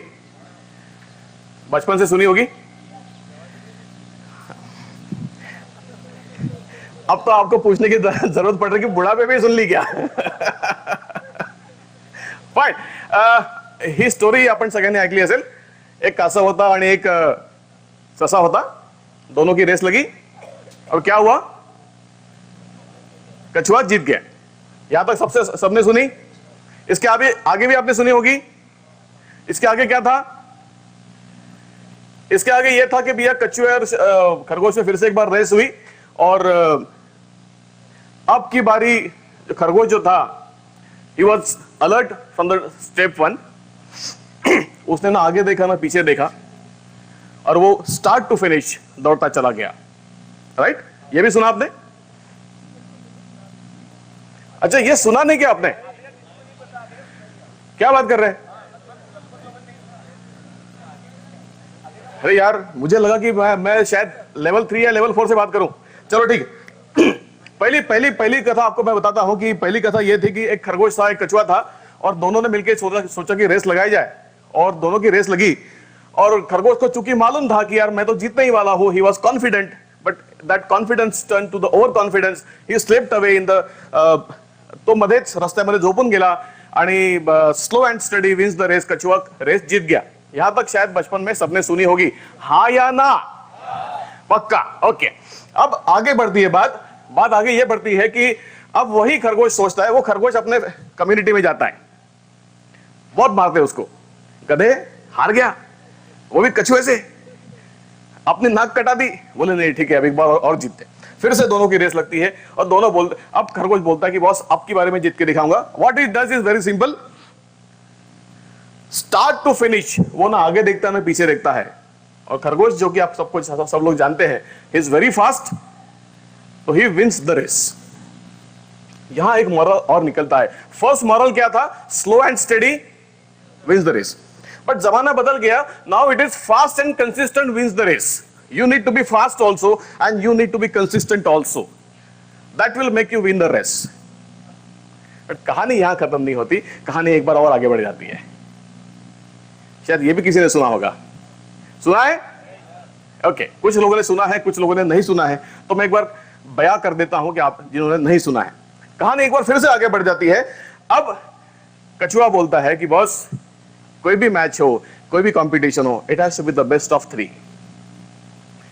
बचपन से सुनी होगी. अब तो आपको पूछने की जरूरत पड़ रही कि बुढ़ापे में सुन ली क्या. फाइन. ही स्टोरी आपण सगळ्यांनी ऐकली असेल. एक कासव होता आणि एक ससा होता. दोनों की रेस लगी और क्या हुआ? कछुआ जीत गया. यहां तक सबने सुनी. इसके आगे भी आपने सुनी होगी. इसके आगे क्या था? इसके आगे यह था कि भैया कछुए और खरगोश में फिर से एक बार रेस हुई और अब की बारी खरगोश जो था, he was alert from the step 1. उसने ना आगे देखा ना पीछे देखा और वो स्टार्ट टू फिनिश दौड़ता चला गया. राइट? ये भी सुना आपने? अच्छा, ये सुना नहीं क्या आपने? क्या बात कर रहे हैं? अरे यार, मुझे लगा कि मैं शायद लेवल 3 या लेवल 4 से बात करूं. चलो ठीक है. पहली कथा आपको मैं बताता हूं कि पहली कथा यह थी कि एक खरगोश था, एक कछुआ था और दोनों ने मिलकर सोचा कि रेस लगाई जाए और दोनों की रेस लगी. और खरगोश को चूंकि मालूम था कि यार मैं तो जीतने ही वाला हूं, he was confident, but that confidence turn to the over confidence. He slipped away in the, तो मध्येच रस्त्यामध्ये झोपून गेला आणि slow and steady wins the race. कछुआ रेस जीत गया. यहां तक शायद बचपन में सबने सुनी होगी. हाँ या ना? पक्का. ओके. अब आगे बढ़ती है बात आगे ये बढ़ती है कि अब वही खरगोश सोचता है, वो खरगोश अपने कम्युनिटी में जाता है, बहुत मारते उसको. गधे, हार गया, वो भी कछुए से. अपनी नाक कटा दी, बोले नहीं ठीक है अब एक बार और जीतते. फिर से दोनों की रेस लगती है और दोनों बोलते. अब खरगोश बोलता है कि बॉस अब की बारे में जीत के दिखाऊंगा. What it does is very simple. Start to finish. वो ना आगे देखता है ना पीछे देखता है. और खरगोश, जो कि आप सब लोग जानते हैं, इज वेरी फास्ट, तो ही विंस द रेस. यहां एक मॉरल और निकलता है. फर्स्ट मॉरल क्या था? Slow and steady wins the race. But जमाना बदल गया. Now it is fast and consistent wins the race. You need to be fast also and you need to be consistent also. That will make you win the race. But कहानी यहां खत्म नहीं होती, कहानी एक बार और आगे बढ़ जाती है. शायद ये भी किसी ने सुना होगा. सुना है? ओके. कुछ लोगों ने सुना है, कुछ लोगों ने नहीं सुना है, तो मैं एक बार बयां कर देता हूं कि आप जिन्होंने नहीं सुना है. कहानी एक बार फिर से आगे बढ़ जाती है. अब कछुआ बोलता है कि बॉस, कोई भी मैच हो, कोई भी कंपटीशन हो, it has to be the best of 3.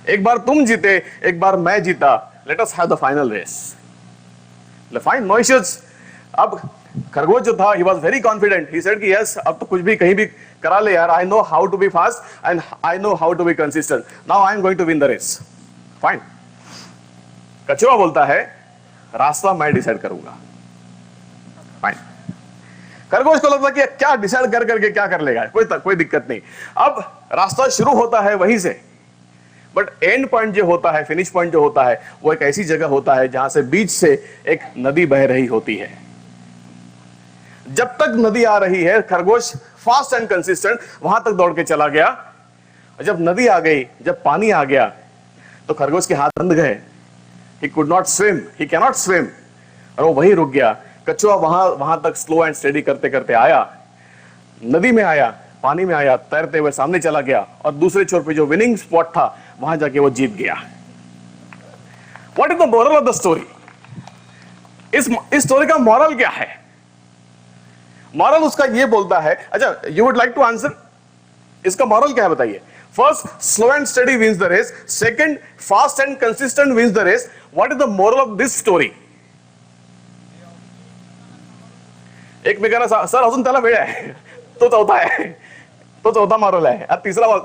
एक बार तुम जीते, एक बार मैं जीता, let us have the final race. Fine, no issues. अब खरगोश जो था, he was very confident. He said कि यस, अब तो कुछ भी कहीं भी करा ले यार. I know how to be fast and I know how to be consistent. Now I am going to win the race. Fine. कछुआ बोलता है रास्ता मैं डिसाइड करूंगा. फाइन. खरगोश को लगता कि क्या डिसाइड कर करके क्या कर लेगा, कोई दिक्कत नहीं. अब रास्ता शुरू होता है वहीं से. बट एंड पॉइंट जो होता है, फिनिश पॉइंट जो होता है, वो एक ऐसी जगह होता है जहां से बीच से एक नदी बह रही होती है। जब तक नदी आ रही है, खरगोश फास्ट एंड कंसिस्टेंट वहां तक दौड़ के चला गया। जब नदी आ गई, जब पानी आ गया, तो खरगोश के हाथ बंध गए। He could not swim, he can not swim, और वो वहीं रुक गया। कछुआ वहां तक स्लो एंड स्टेडी करते करते आया, नदी में आया, पानी में आया, तैरते हुए सामने चला गया, और दूसरे छोर पे जो विनिंग स्पॉट था वहां जाके वो जीत गया। What is the moral of the story? इस स्टोरी का मॉरल क्या है? मॉरल उसका ये बोलता है, अच्छा you would like to answer, इसका मॉरल क्या है बताइए? First, slow and steady wins the race. Second, fast and consistent wins the race. What is the moral of this story? एकमेकांना सर अजून त्याला वेळ आहे, तो चौथा आहे, तो चौथा मॉरल आहे। आता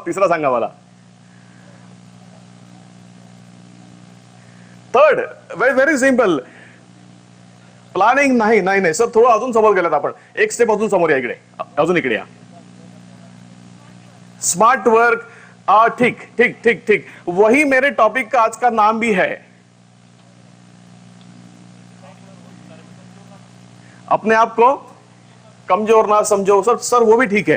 तिसरा सांगा मला। थर्ड, व्हेरी सिंपल, प्लॅनिंग नाही नाही नाही सर, थोडं अजून समोर गेलात आपण, एक स्टेप अजून समोर या, इकडे अजून इकडे या। स्मार्ट वर्क, ठीक ठीक ठीक ठीक, वही मेरे टॉपिक का आज का नाम भी है। अपने आप को कमजोर ना समझो सर, सर वो भी ठीक है।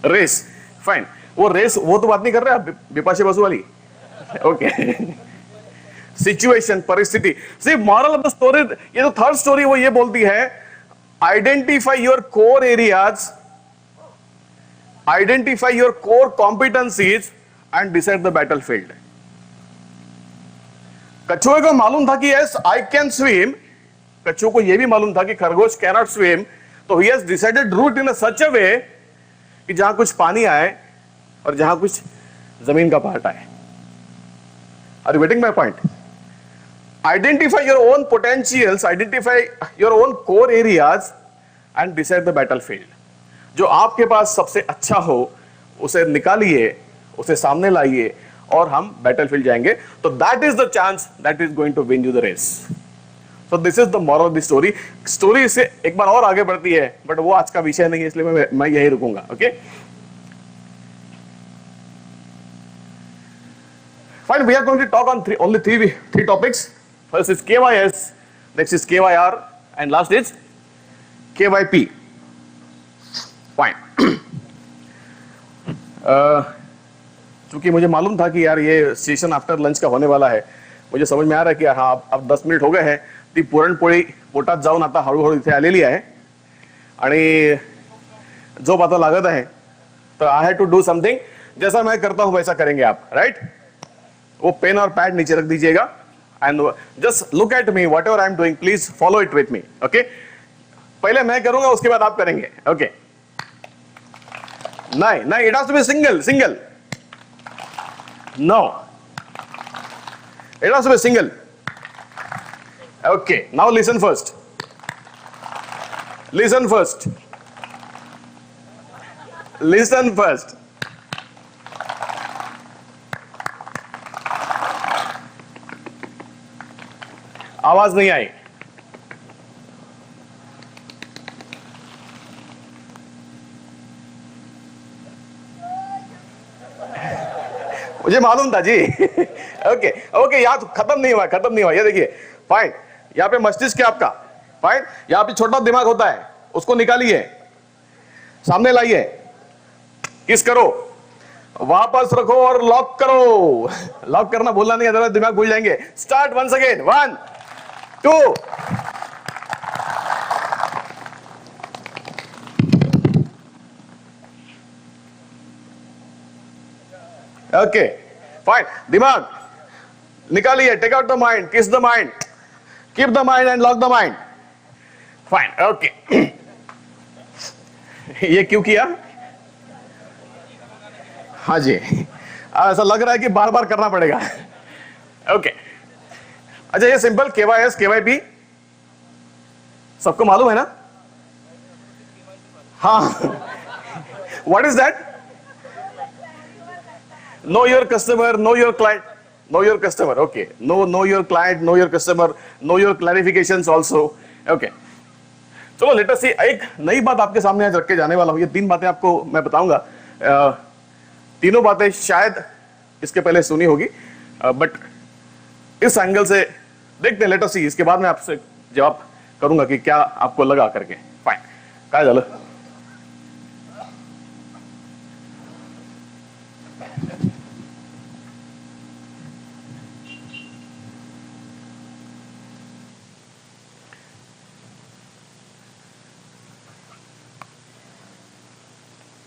रेस, फाइन, वो रेस वो तो बात नहीं कर रहे आप, बिपाशा बसु वाली, ओके। सिचुएशन, परिस्थिति। सी मॉरल ऑफ द स्टोरी, ये जो थर्ड स्टोरी वो ये बोलती है, identify your core areas, identify your core competencies and decide the battlefield. कछुए को मालूम था कि यस आई कैन स्विम, कछुए को यह भी मालूम था कि खरगोश कैन नॉट स्विम, तो ही हैज डिसाइडेड रूट इन सच अ वे कि जहां कुछ पानी आए और जहां कुछ जमीन का पार्ट आए। Are you getting my point? Identify your own potentials, identify your own core areas and decide the battlefield. जो आपके पास सबसे अच्छा हो उसे निकालिए, उसे सामने लाइए, और हम बैटलफील्ड जाएंगे। तो that is the chance that is going to win you the race. So this is the moral of the story. Story इससे एक बार और आगे बढ़ती है, बट वो आज का विषय नहीं है, इसलिए मैं यही रुकूंगा। Okay fine, we are going to talk on only three topics. First is KYS, next is KYR, and last is KYP। Fine, क्योंकि मुझे मालूम था कि यार ये सेशन आफ्टर लंच का होने वाला है, मुझे समझ में आ रहा है कि हाँ अब 10 मिनिट हो गए हैं, ती पुरणपोळी पोटात जाऊन आता हळूहळू इथे आलेली आहे, आणि झोप आता लागत आहे। तो I have to do something, जैसा मैं करता हूं वैसा करेंगे आप, राइट? वो पेन और पैड नीचे रख दीजिएगा, and just look at me, what ever I am doing, please follow it with me. Okay, पहले मैं करूंगा, उसके बाद आप करेंगे। ओके, नहीं नहीं, it has to be single single, no, it has to be single. Okay, now listen first, listen first, listen first. आवाज नहीं आई। मुझे मालूम था जी। ओके ओके, यहाँ खत्म नहीं हुआ, खत्म नहीं हुआ। ये देखिए, फाइन, यहाँ पे मस्तिष्क है आपका, फाइन, यहाँ पे छोटा दिमाग होता है, उसको निकालिए, सामने लाइए, किस करो, वापस रखो और लॉक करो। लॉक करना भूलना नहीं, अदरवाइज दिमाग भूल जाएंगे। Start once again, 1 2। Okay fine, दिमाग निकालिए, take out the mind, kiss the mind, keep the mind and lock the mind. Fine, okay. ये क्यों किया? हाँ जी, ऐसा लग रहा है कि बार बार करना पड़ेगा। ओके, अच्छा ये सिंपल KYS KYP सबको मालूम है ना? हाँ, what is that? Know your customer, know your client, know your customer. Okay, know your client, know your customer, know your clarifications also. Okay, चलो लेट अस सी, एक नई बात आपके सामने आज रख के जाने वाला हूं। ये 3 बातें आपको मैं बताऊंगा। तीनों बातें शायद इसके पहले सुनी होगी, बट इस एंगल से देखते हैं, लेट अस सी। इसके बाद मैं आपसे जवाब करूंगा कि क्या आपको लगा करके। फाइन, काय झालं?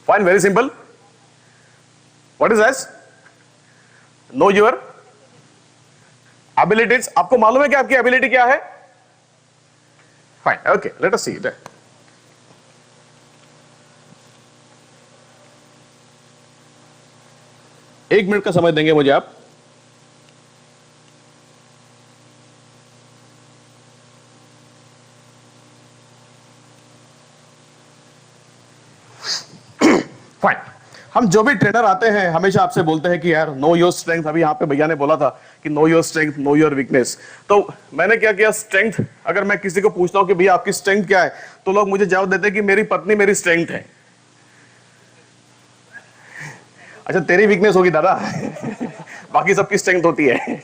Fine, very simple. What is this? Know your abilities. आपको मालूम है कि आपकी एबिलिटी क्या है? Fine, okay, let us see it. एक मिनट का समय देंगे मुझे आप। फाइन, हम जो भी ट्रेनर आते हैं हमेशा आपसे बोलते हैं कि यार नो योर स्ट्रेंथ। अभी यहाँ पे भैया ने बोला था कि know your strength, know your weakness. तो मैंने क्या किया, स्ट्रेंथ अगर मैं किसी को पूछता हूँ कि भैया आपकी स्ट्रेंथ क्या है, तो लोग मुझे जवाब देते हैं कि मेरी पत्नी मेरी स्ट्रेंथ है। अच्छा, तेरी वीकनेस होगी दादा, बाकी सबकी स्ट्रेंथ होती है।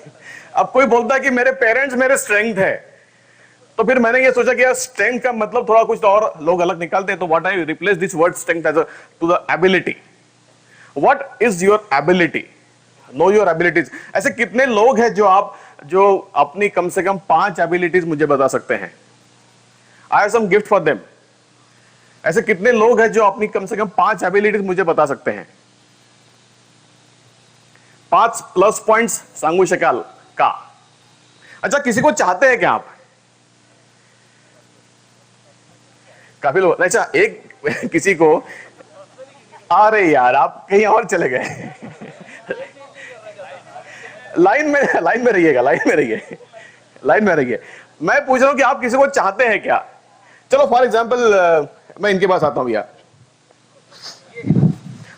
अब कोई बोलता है कि मेरे पेरेंट्स मेरे स्ट्रेंथ है, तो फिर मैंने ये सोचा कि यार स्ट्रेंथ का मतलब थोड़ा कुछ और लोग अलग निकालते हैं, तो what I replace this word strength as to the ability. What is your ability? Know your abilities. ऐसे कितने लोग हैं जो अपनी कम से कम 5 एबिलिटीज मुझे बता सकते हैं? I have some gift for them. ऐसे कितने लोग हैं जो अपनी कम से कम 5 एबिलिटीज मुझे बता सकते हैं? 5 प्लस पॉइंट्स सांगू शकाल का? अच्छा, किसी को चाहते हैं क्या आप? काफी लोग। अच्छा, एक किसी को, अरे यार आप कहीं और चले गए। लाइन में रहिएगा, लाइन में रहिए। मैं पूछ रहा हूं कि आप किसी को चाहते हैं क्या? चलो फॉर एग्जांपल मैं इनके पास आता हूं भैया।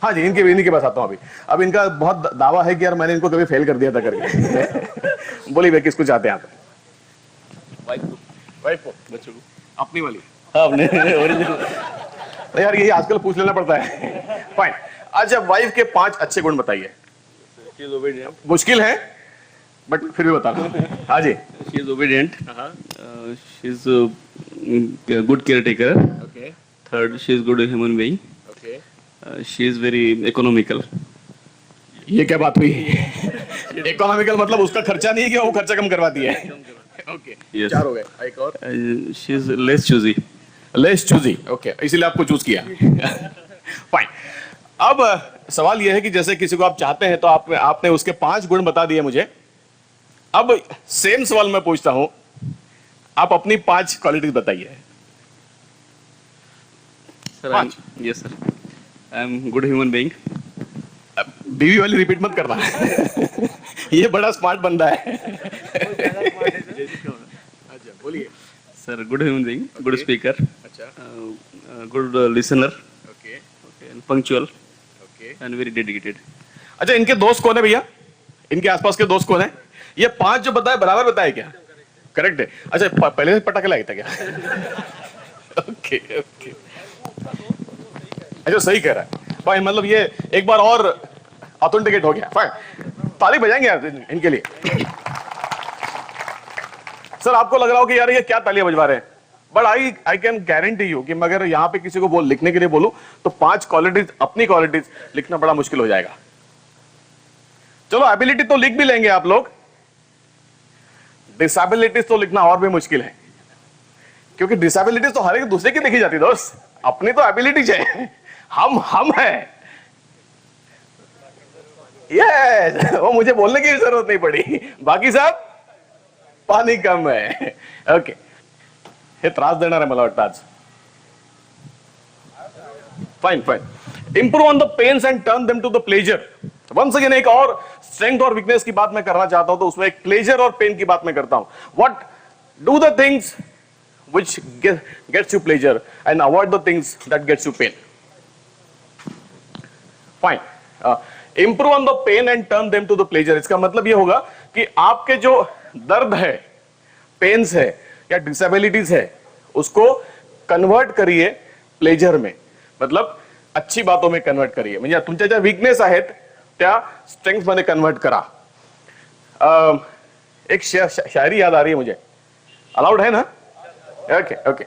हाँ जी, इनके पास आता हूं अभी। अब इनका बहुत दावा है कि यार मैंने इनको कभी फेल कर दिया था करके। बोलिए भैया, किसको चाहते हैं आप? वाइफ को, बच्चों को, अपनी वाली? आपने ओरिजिनल यार, यही आजकल पूछ लेना पड़ता है। फाइन, अच्छा वाइफ के 5 अच्छे गुण बताइए। मुश्किल है बट फिर भी बताना। हाँ जी। She is obedient. She is a good caretaker. Okay Third, she is good human being. Okay, She is very economical. ये क्या बात हुई? इकोनॉमिकल मतलब उसका खर्चा नहीं है कि वो खर्चा कम करवाती है। Okay, Yes. 4 हो गए। एक और, She is less choosy. Less choosy. Okay, इसीलिए आपको चूज किया। फाइन। अब सवाल यह है कि जैसे किसी को आप चाहते हैं तो आपने उसके 5 गुण बता दिए मुझे। अब सेम सवाल मैं पूछता हूं, आप अपनी 5 क्वालिटीज बताइए। Sir, yes sir. I am good human being. बीवी वाली रिपीट मत करना। ये बड़ा स्मार्ट बंदा है। अच्छा बोलिए। Sir, good human being, good speaker, अच्छा, good listener, okay and punctual, okay. and very dedicated. अच्छा, इनके दोस्त कौन है भैया? इनके आसपास के दोस्त कौन है? ये 5 जो बताए बराबर बताए क्या? करेक्ट है। अच्छा, पहले से पटाखे लाए था क्या? ओके ओके, अच्छा सही कह रहा है भाई, मतलब ये एक बार और ऑथेंटिकेट हो गया। फाइन, ताली बजाएंगे यार इनके लिए। सर आपको लग रहा हो कि यार ये क्या तालियां बजवा रहे हैं, but I can guarantee you कि मैं अगर यहां पे किसी को लिखने के लिए बोलूं तो 5 क्वालिटीज, अपनी क्वालिटीज लिखना बड़ा मुश्किल हो जाएगा। चलो एबिलिटी तो लिख भी लेंगे आप लोग, डिसेबिलिटीज तो लिखना और भी मुश्किल है, क्योंकि डिसेबिलिटीज तो हर एक दूसरे की देखी जाती है दोस्त, अपनी तो एबिलिटीज है। हम है ये वो मुझे बोलने की जरूरत नहीं पड़ी, बाकी सब पानी कम है। ओके, हे त्रास देणार आहे मला वाटतं आज। Fine fine, improve on the pains and turn them to the pleasure. Once again एक और स्ट्रेंथ और वीकनेस की बात मैं करना चाहता हूं, तो उसमें एक प्लेजर और पेन की बात मैं करता हूं। What do the things which gets you pleasure and avoid the things that gets you pain. Fine. Improve on the pain and turn them to the pleasure. इसका मतलब ये होगा कि आपके जो दर्द है, पेन्स है या डिसेबिलिटीज है, उसको कन्वर्ट करिए प्लेजर में, मतलब अच्छी बातों में कन्वर्ट करिए. म्हणजे तुमच्या ज्या वीकनेस आहेत त्या स्ट्रेंथ मध्ये कन्वर्ट करा. एक शायरी याद आ रही है मुझे. अलाउड है ना? Okay okay.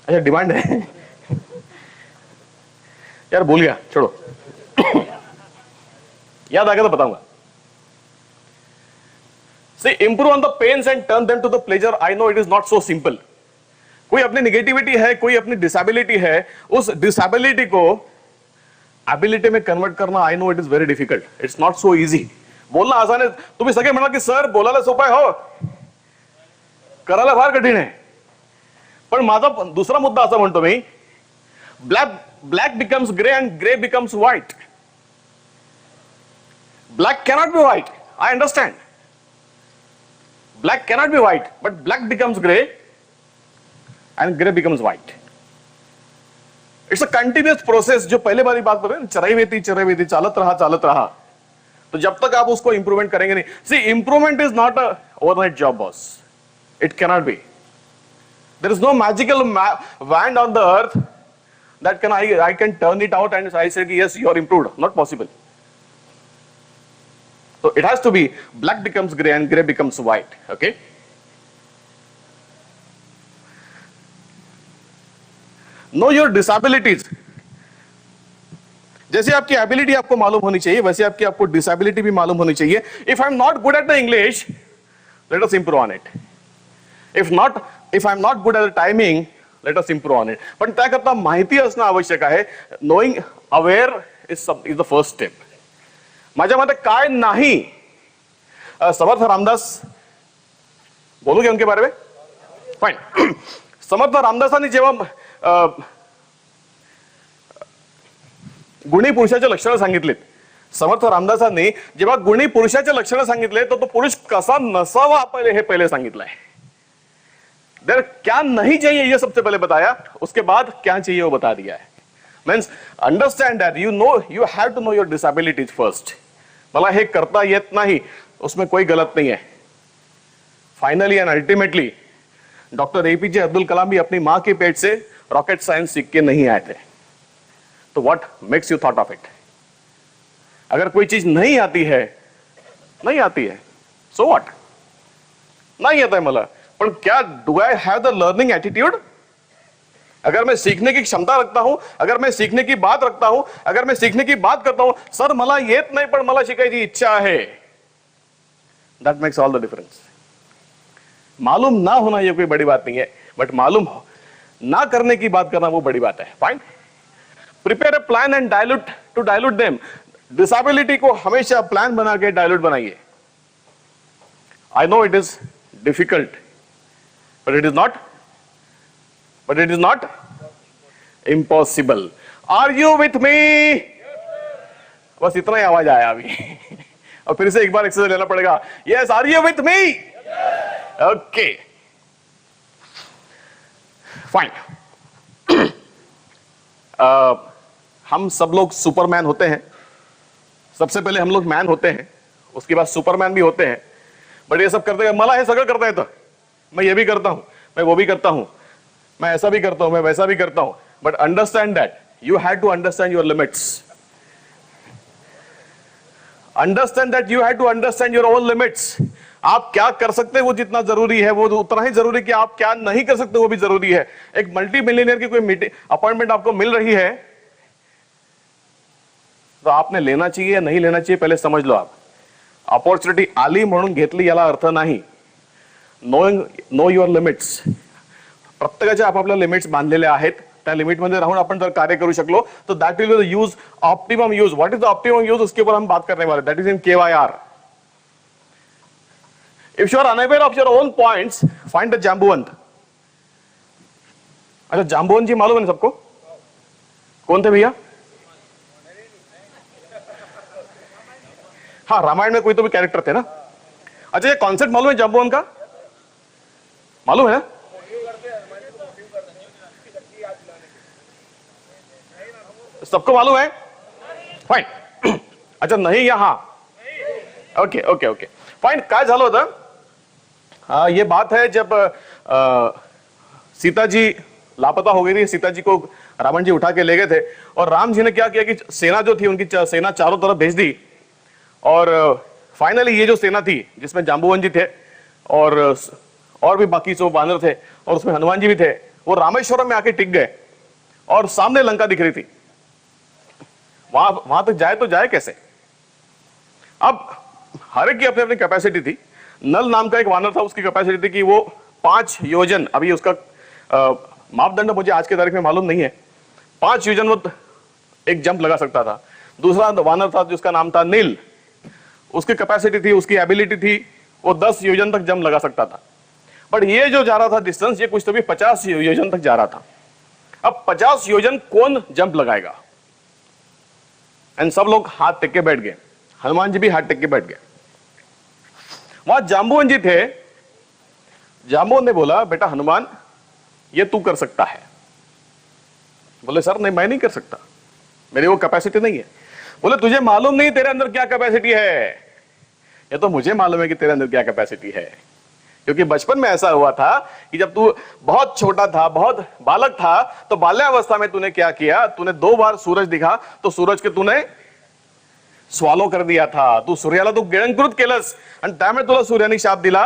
अच्छा डिमांड है यार, भूल गया, छोड़ो. याद आ गया तो बताऊंगा. See, improve on the pains and turn them to the pleasure. I know it is not so simple. कोई अपनी निगेटिविटी है, कोई अपनी डिसेबिलिटी है, उस डिसेबिलिटी को एबिलिटी में कन्वर्ट करना, I know it is very difficult. It's not so easy. बोलणं आसान आहे. तुम्ही सगळे म्हणा की सर बोलायला सोपं आहे, हो करायला फार कठीण आहे. पण माझा दुसरा मुद्दा असा म्हणतो मी, black becomes grey and grey becomes white. Black cannot be white. I understand. Black cannot be white, but black becomes gray and gray becomes white. It's a continuous process. जो पहले बारी बात कर रहे हैं, चराई वेती चालत रहा. तो जब तक आप उसको इंप्रूवमेंट करेंगे नहीं. See, improvement is not a overnight job, boss. It cannot be. There is no magical wand on the earth that I can turn it out and I say yes, you are improved. Not possible. So it has to be black becomes gray and gray becomes white. Okay. Know your disabilities. जैसे आपकी एबिलिटी आपको मालूम होनी चाहिए, वैसे आपको डिसेबिलिटी भी मालूम होनी चाहिए. If I am not good at the English, let us improve on it. If I am not good at the timing, let us improve on it. पण त्याकरता माहिती असणं आवश्यक आहे. Knowing aware is the first step. माझ्या मते काय नाही. समर्थ रामदास, बोलू उनके बारे में? फाइन. समर्थ रामदासांनी जेव्हा गुणी पुरुषाचे लक्षणं सांगितलेत, समर्थ रामदासांनी जेव्हा गुणी पुरुषाचे लक्षणं सांगितले, तो पुरुष कसा नसावा हे पहले सांगितलंय. देर क्या नहीं चाहिए ये सबसे पहले बताया, उसके बाद क्या चाहिए वो बता दिया है. Means understand that you have to know your disabilities first. मला हे करता येत नाही, उसमें कोई गलत नहीं है. Finally and ultimately doctor APJ Abdul Kalam भी अपनी मां के पेट से रॉकेट साइंस सीख के नहीं आए थे. तो what makes you thought of it? अगर कोई चीज नहीं आती है, सो व्हाट? नहीं आता है मला, पण क्या do I have the learning attitude? अगर मैं सीखने की क्षमता रखता हूं, अगर मैं सीखने की बात रखता हूं, अगर मैं सीखने की बात करता हूं, सर मला येत नाही पण मला शिकायची इच्छा है, that makes all the difference. मालूम ना होना ये कोई बड़ी बात नहीं है, बट मालूम ना करने की बात करना वो बड़ी बात है. Fine. Prepare a plan and dilute them. Disability को हमेशा प्लान बना के डायलूट बनाइए. I know it is difficult, but it is not impossible. Are you with me? बस इतना ही आवाज आया अभी. और फिर से एक बार एक्सरसाइज लेना पड़ेगा. Yes, are you with me? Okay. Fine. हम सब लोग सुपरमैन होते हैं. सबसे पहले हम लोग मैन होते हैं, उसके बाद सुपरमैन भी होते हैं. बट ये सब करते हैं, मला हे सगळं करता येतं, मैं ये भी करता हूं, मैं वो भी करता हूं, मैं ऐसा भी करता हूं, मैं वैसा भी करता हूं. But understand that you have to understand your limits. Understand that you have to understand your own limits. आप क्या कर सकते हैं वो जितना जरूरी है, वो उतना ही जरूरी कि आप क्या नहीं कर सकते वो भी जरूरी है. एक मल्टी मिलियनियर की कोई मीटिंग अपॉइंटमेंट आपको मिल रही है, तो आपने लेना चाहिए या नहीं लेना चाहिए पहले समझ लो. आप अपॉर्च्युनिटी आली म्हणून घेतली याला अर्थ नाही. Know your limits. प्रत्येकाच्या आपापल्या लिमिट्स बांधलेल्या आहेत. त्या लिमिटमध्ये राहून आपण जर कार्य करू शकलो तो that will be the use, optimum use. What is the optimum use, उसके ऊपर हम बात करने वाले. That is in KYR. If you are unaware of your own points, find the Jambuvant. अच्छा, जांबुवंत जी मालूम है सबको? कौन थे भैया? हाँ, रामायण में कोई तो भी कैरेक्टर थे ना. अच्छा, ये कॉन्सेप्ट मालूम है जांबुवंत का? मालूम है ना? सबको मालूम है? फाइन. अच्छा, नहीं यहां. Okay okay okay fine. काय झालं होतं, ये बात है जब सीता जी लापता हो गई थी, सीता जी को रावण जी उठा के ले गए थे, और राम जी ने क्या किया कि सेना जो थी उनकी सेना चारों तरफ भेज दी, और फाइनली ये जो सेना थी जिसमें जाम्बुवन जी थे और भी बाकी जो वानर थे और उसमें हनुमान जी भी थे, वो रामेश्वरम में आके टिक गए और सामने लंका दिख रही थी। वहां तक जाए तो जाए कैसे? अब हर एक की अपनी अपनी कैपेसिटी थी। नल नाम का एक वानर था, उसकी कैपेसिटी थी कि वो 5 योजन, अभी उसका मापदंड मुझे आज के तारीख में मालूम नहीं है, 5 योजन वो एक जंप लगा सकता था। दूसरा वानर था जिसका नाम था नील, उसकी कैपेसिटी थी, उसकी एबिलिटी थी, वो 10 योजन तक जंप लगा सकता था। बट ये जो जा रहा था डिस्टेंस, ये कुछ तो भी 50 योजन तक जा रहा था। अब 50 योजन कौन जंप लगाएगा? एंड सब लोग हाथ टेक के बैठ गए, हनुमान जी भी हाथ टेक के बैठ गए। वहां जाम्बुवन जी थे। जाम्बुवन ने बोला, बेटा हनुमान, ये तू कर सकता है। बोले सर नहीं, मैं नहीं कर सकता, मेरी वो कैपेसिटी नहीं है। बोले तुझे मालूम नहीं तेरे अंदर क्या कैपेसिटी है? ये तो मुझे मालूम है कि तेरे अंदर क्या कैपेसिटी है, क्योंकि बचपन में ऐसा हुआ था कि जब तू बहुत छोटा था, बहुत बालक था, तो बाल्यावस्था में तूने क्या किया? तूने 2 बार सूरज दिखा तो सूरज के तूने स्वालो कर दिया था, तू सूर्याला तू गिळंकृत केलंस, आणि त्यामुळे तुला सूर्याने शाप दिला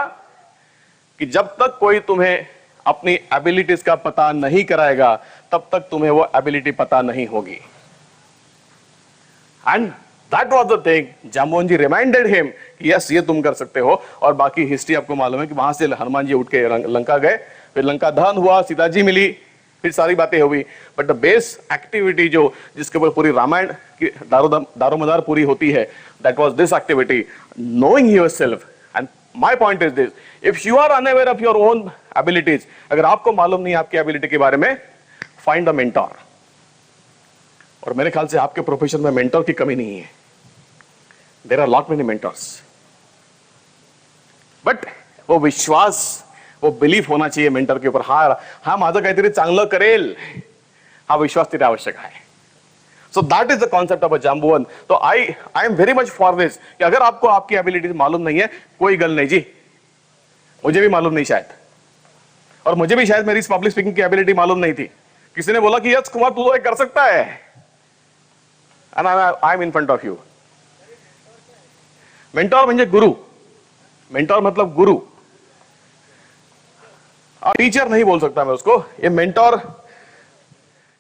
कि जब तक कोई तुम्हें अपनी एबिलिटीज का पता नहीं कराएगा तब तक तुम्हें वो एबिलिटी पता नहीं होगी। And that was the thing, Jambuvan ji reminded him कि यस ये तुम कर सकते हो। और बाकी हिस्ट्री आपको मालूम है कि वहां से हनुमान जी उठ के लंका गए, फिर लंका दहन हुआ, सीता जी मिली, फिर सारी बातें हुई। बट द बेस एक्टिविटी जो जिसके ऊपर पूरी रामायण की दारोमदार पूरी होती है, that was this activity, knowing yourself. And my point is this, if you are unaware of your own abilities, अगर आपको मालूम नहीं आपकी एबिलिटी के बारे में, फाइंड अ मेंटर। और मेरे ख्याल से आपके प्रोफेशन में मेंटर की कमी नहीं है। There are lot many mentors, but वो विश्वास, वो बिलीफ होना चाहिए मेंटर के ऊपर। हा माझं काहीतरी चांगलं करेल, हा विश्वास तिथे आवश्यक आहे। So that is the concept of a Jambuvan. तो I am very much for this कि अगर आपको आपकी एबिलिटीज मालूम नहीं है, कोई गल नहीं जी, मुझे भी मालूम नहीं शायद, और मुझे भी शायद मेरी पब्लिक स्पीकिंग की एबिलिटी मालूम नहीं थी। किसी ने बोला कि यस कुमार तू तो ये कर सकता है, and I am in front of you. Mentor म्हणजे गुरु, मेंटॉर मतलब गुरु, टीचर नहीं बोल सकता मैं उसको। ये मेंटॉर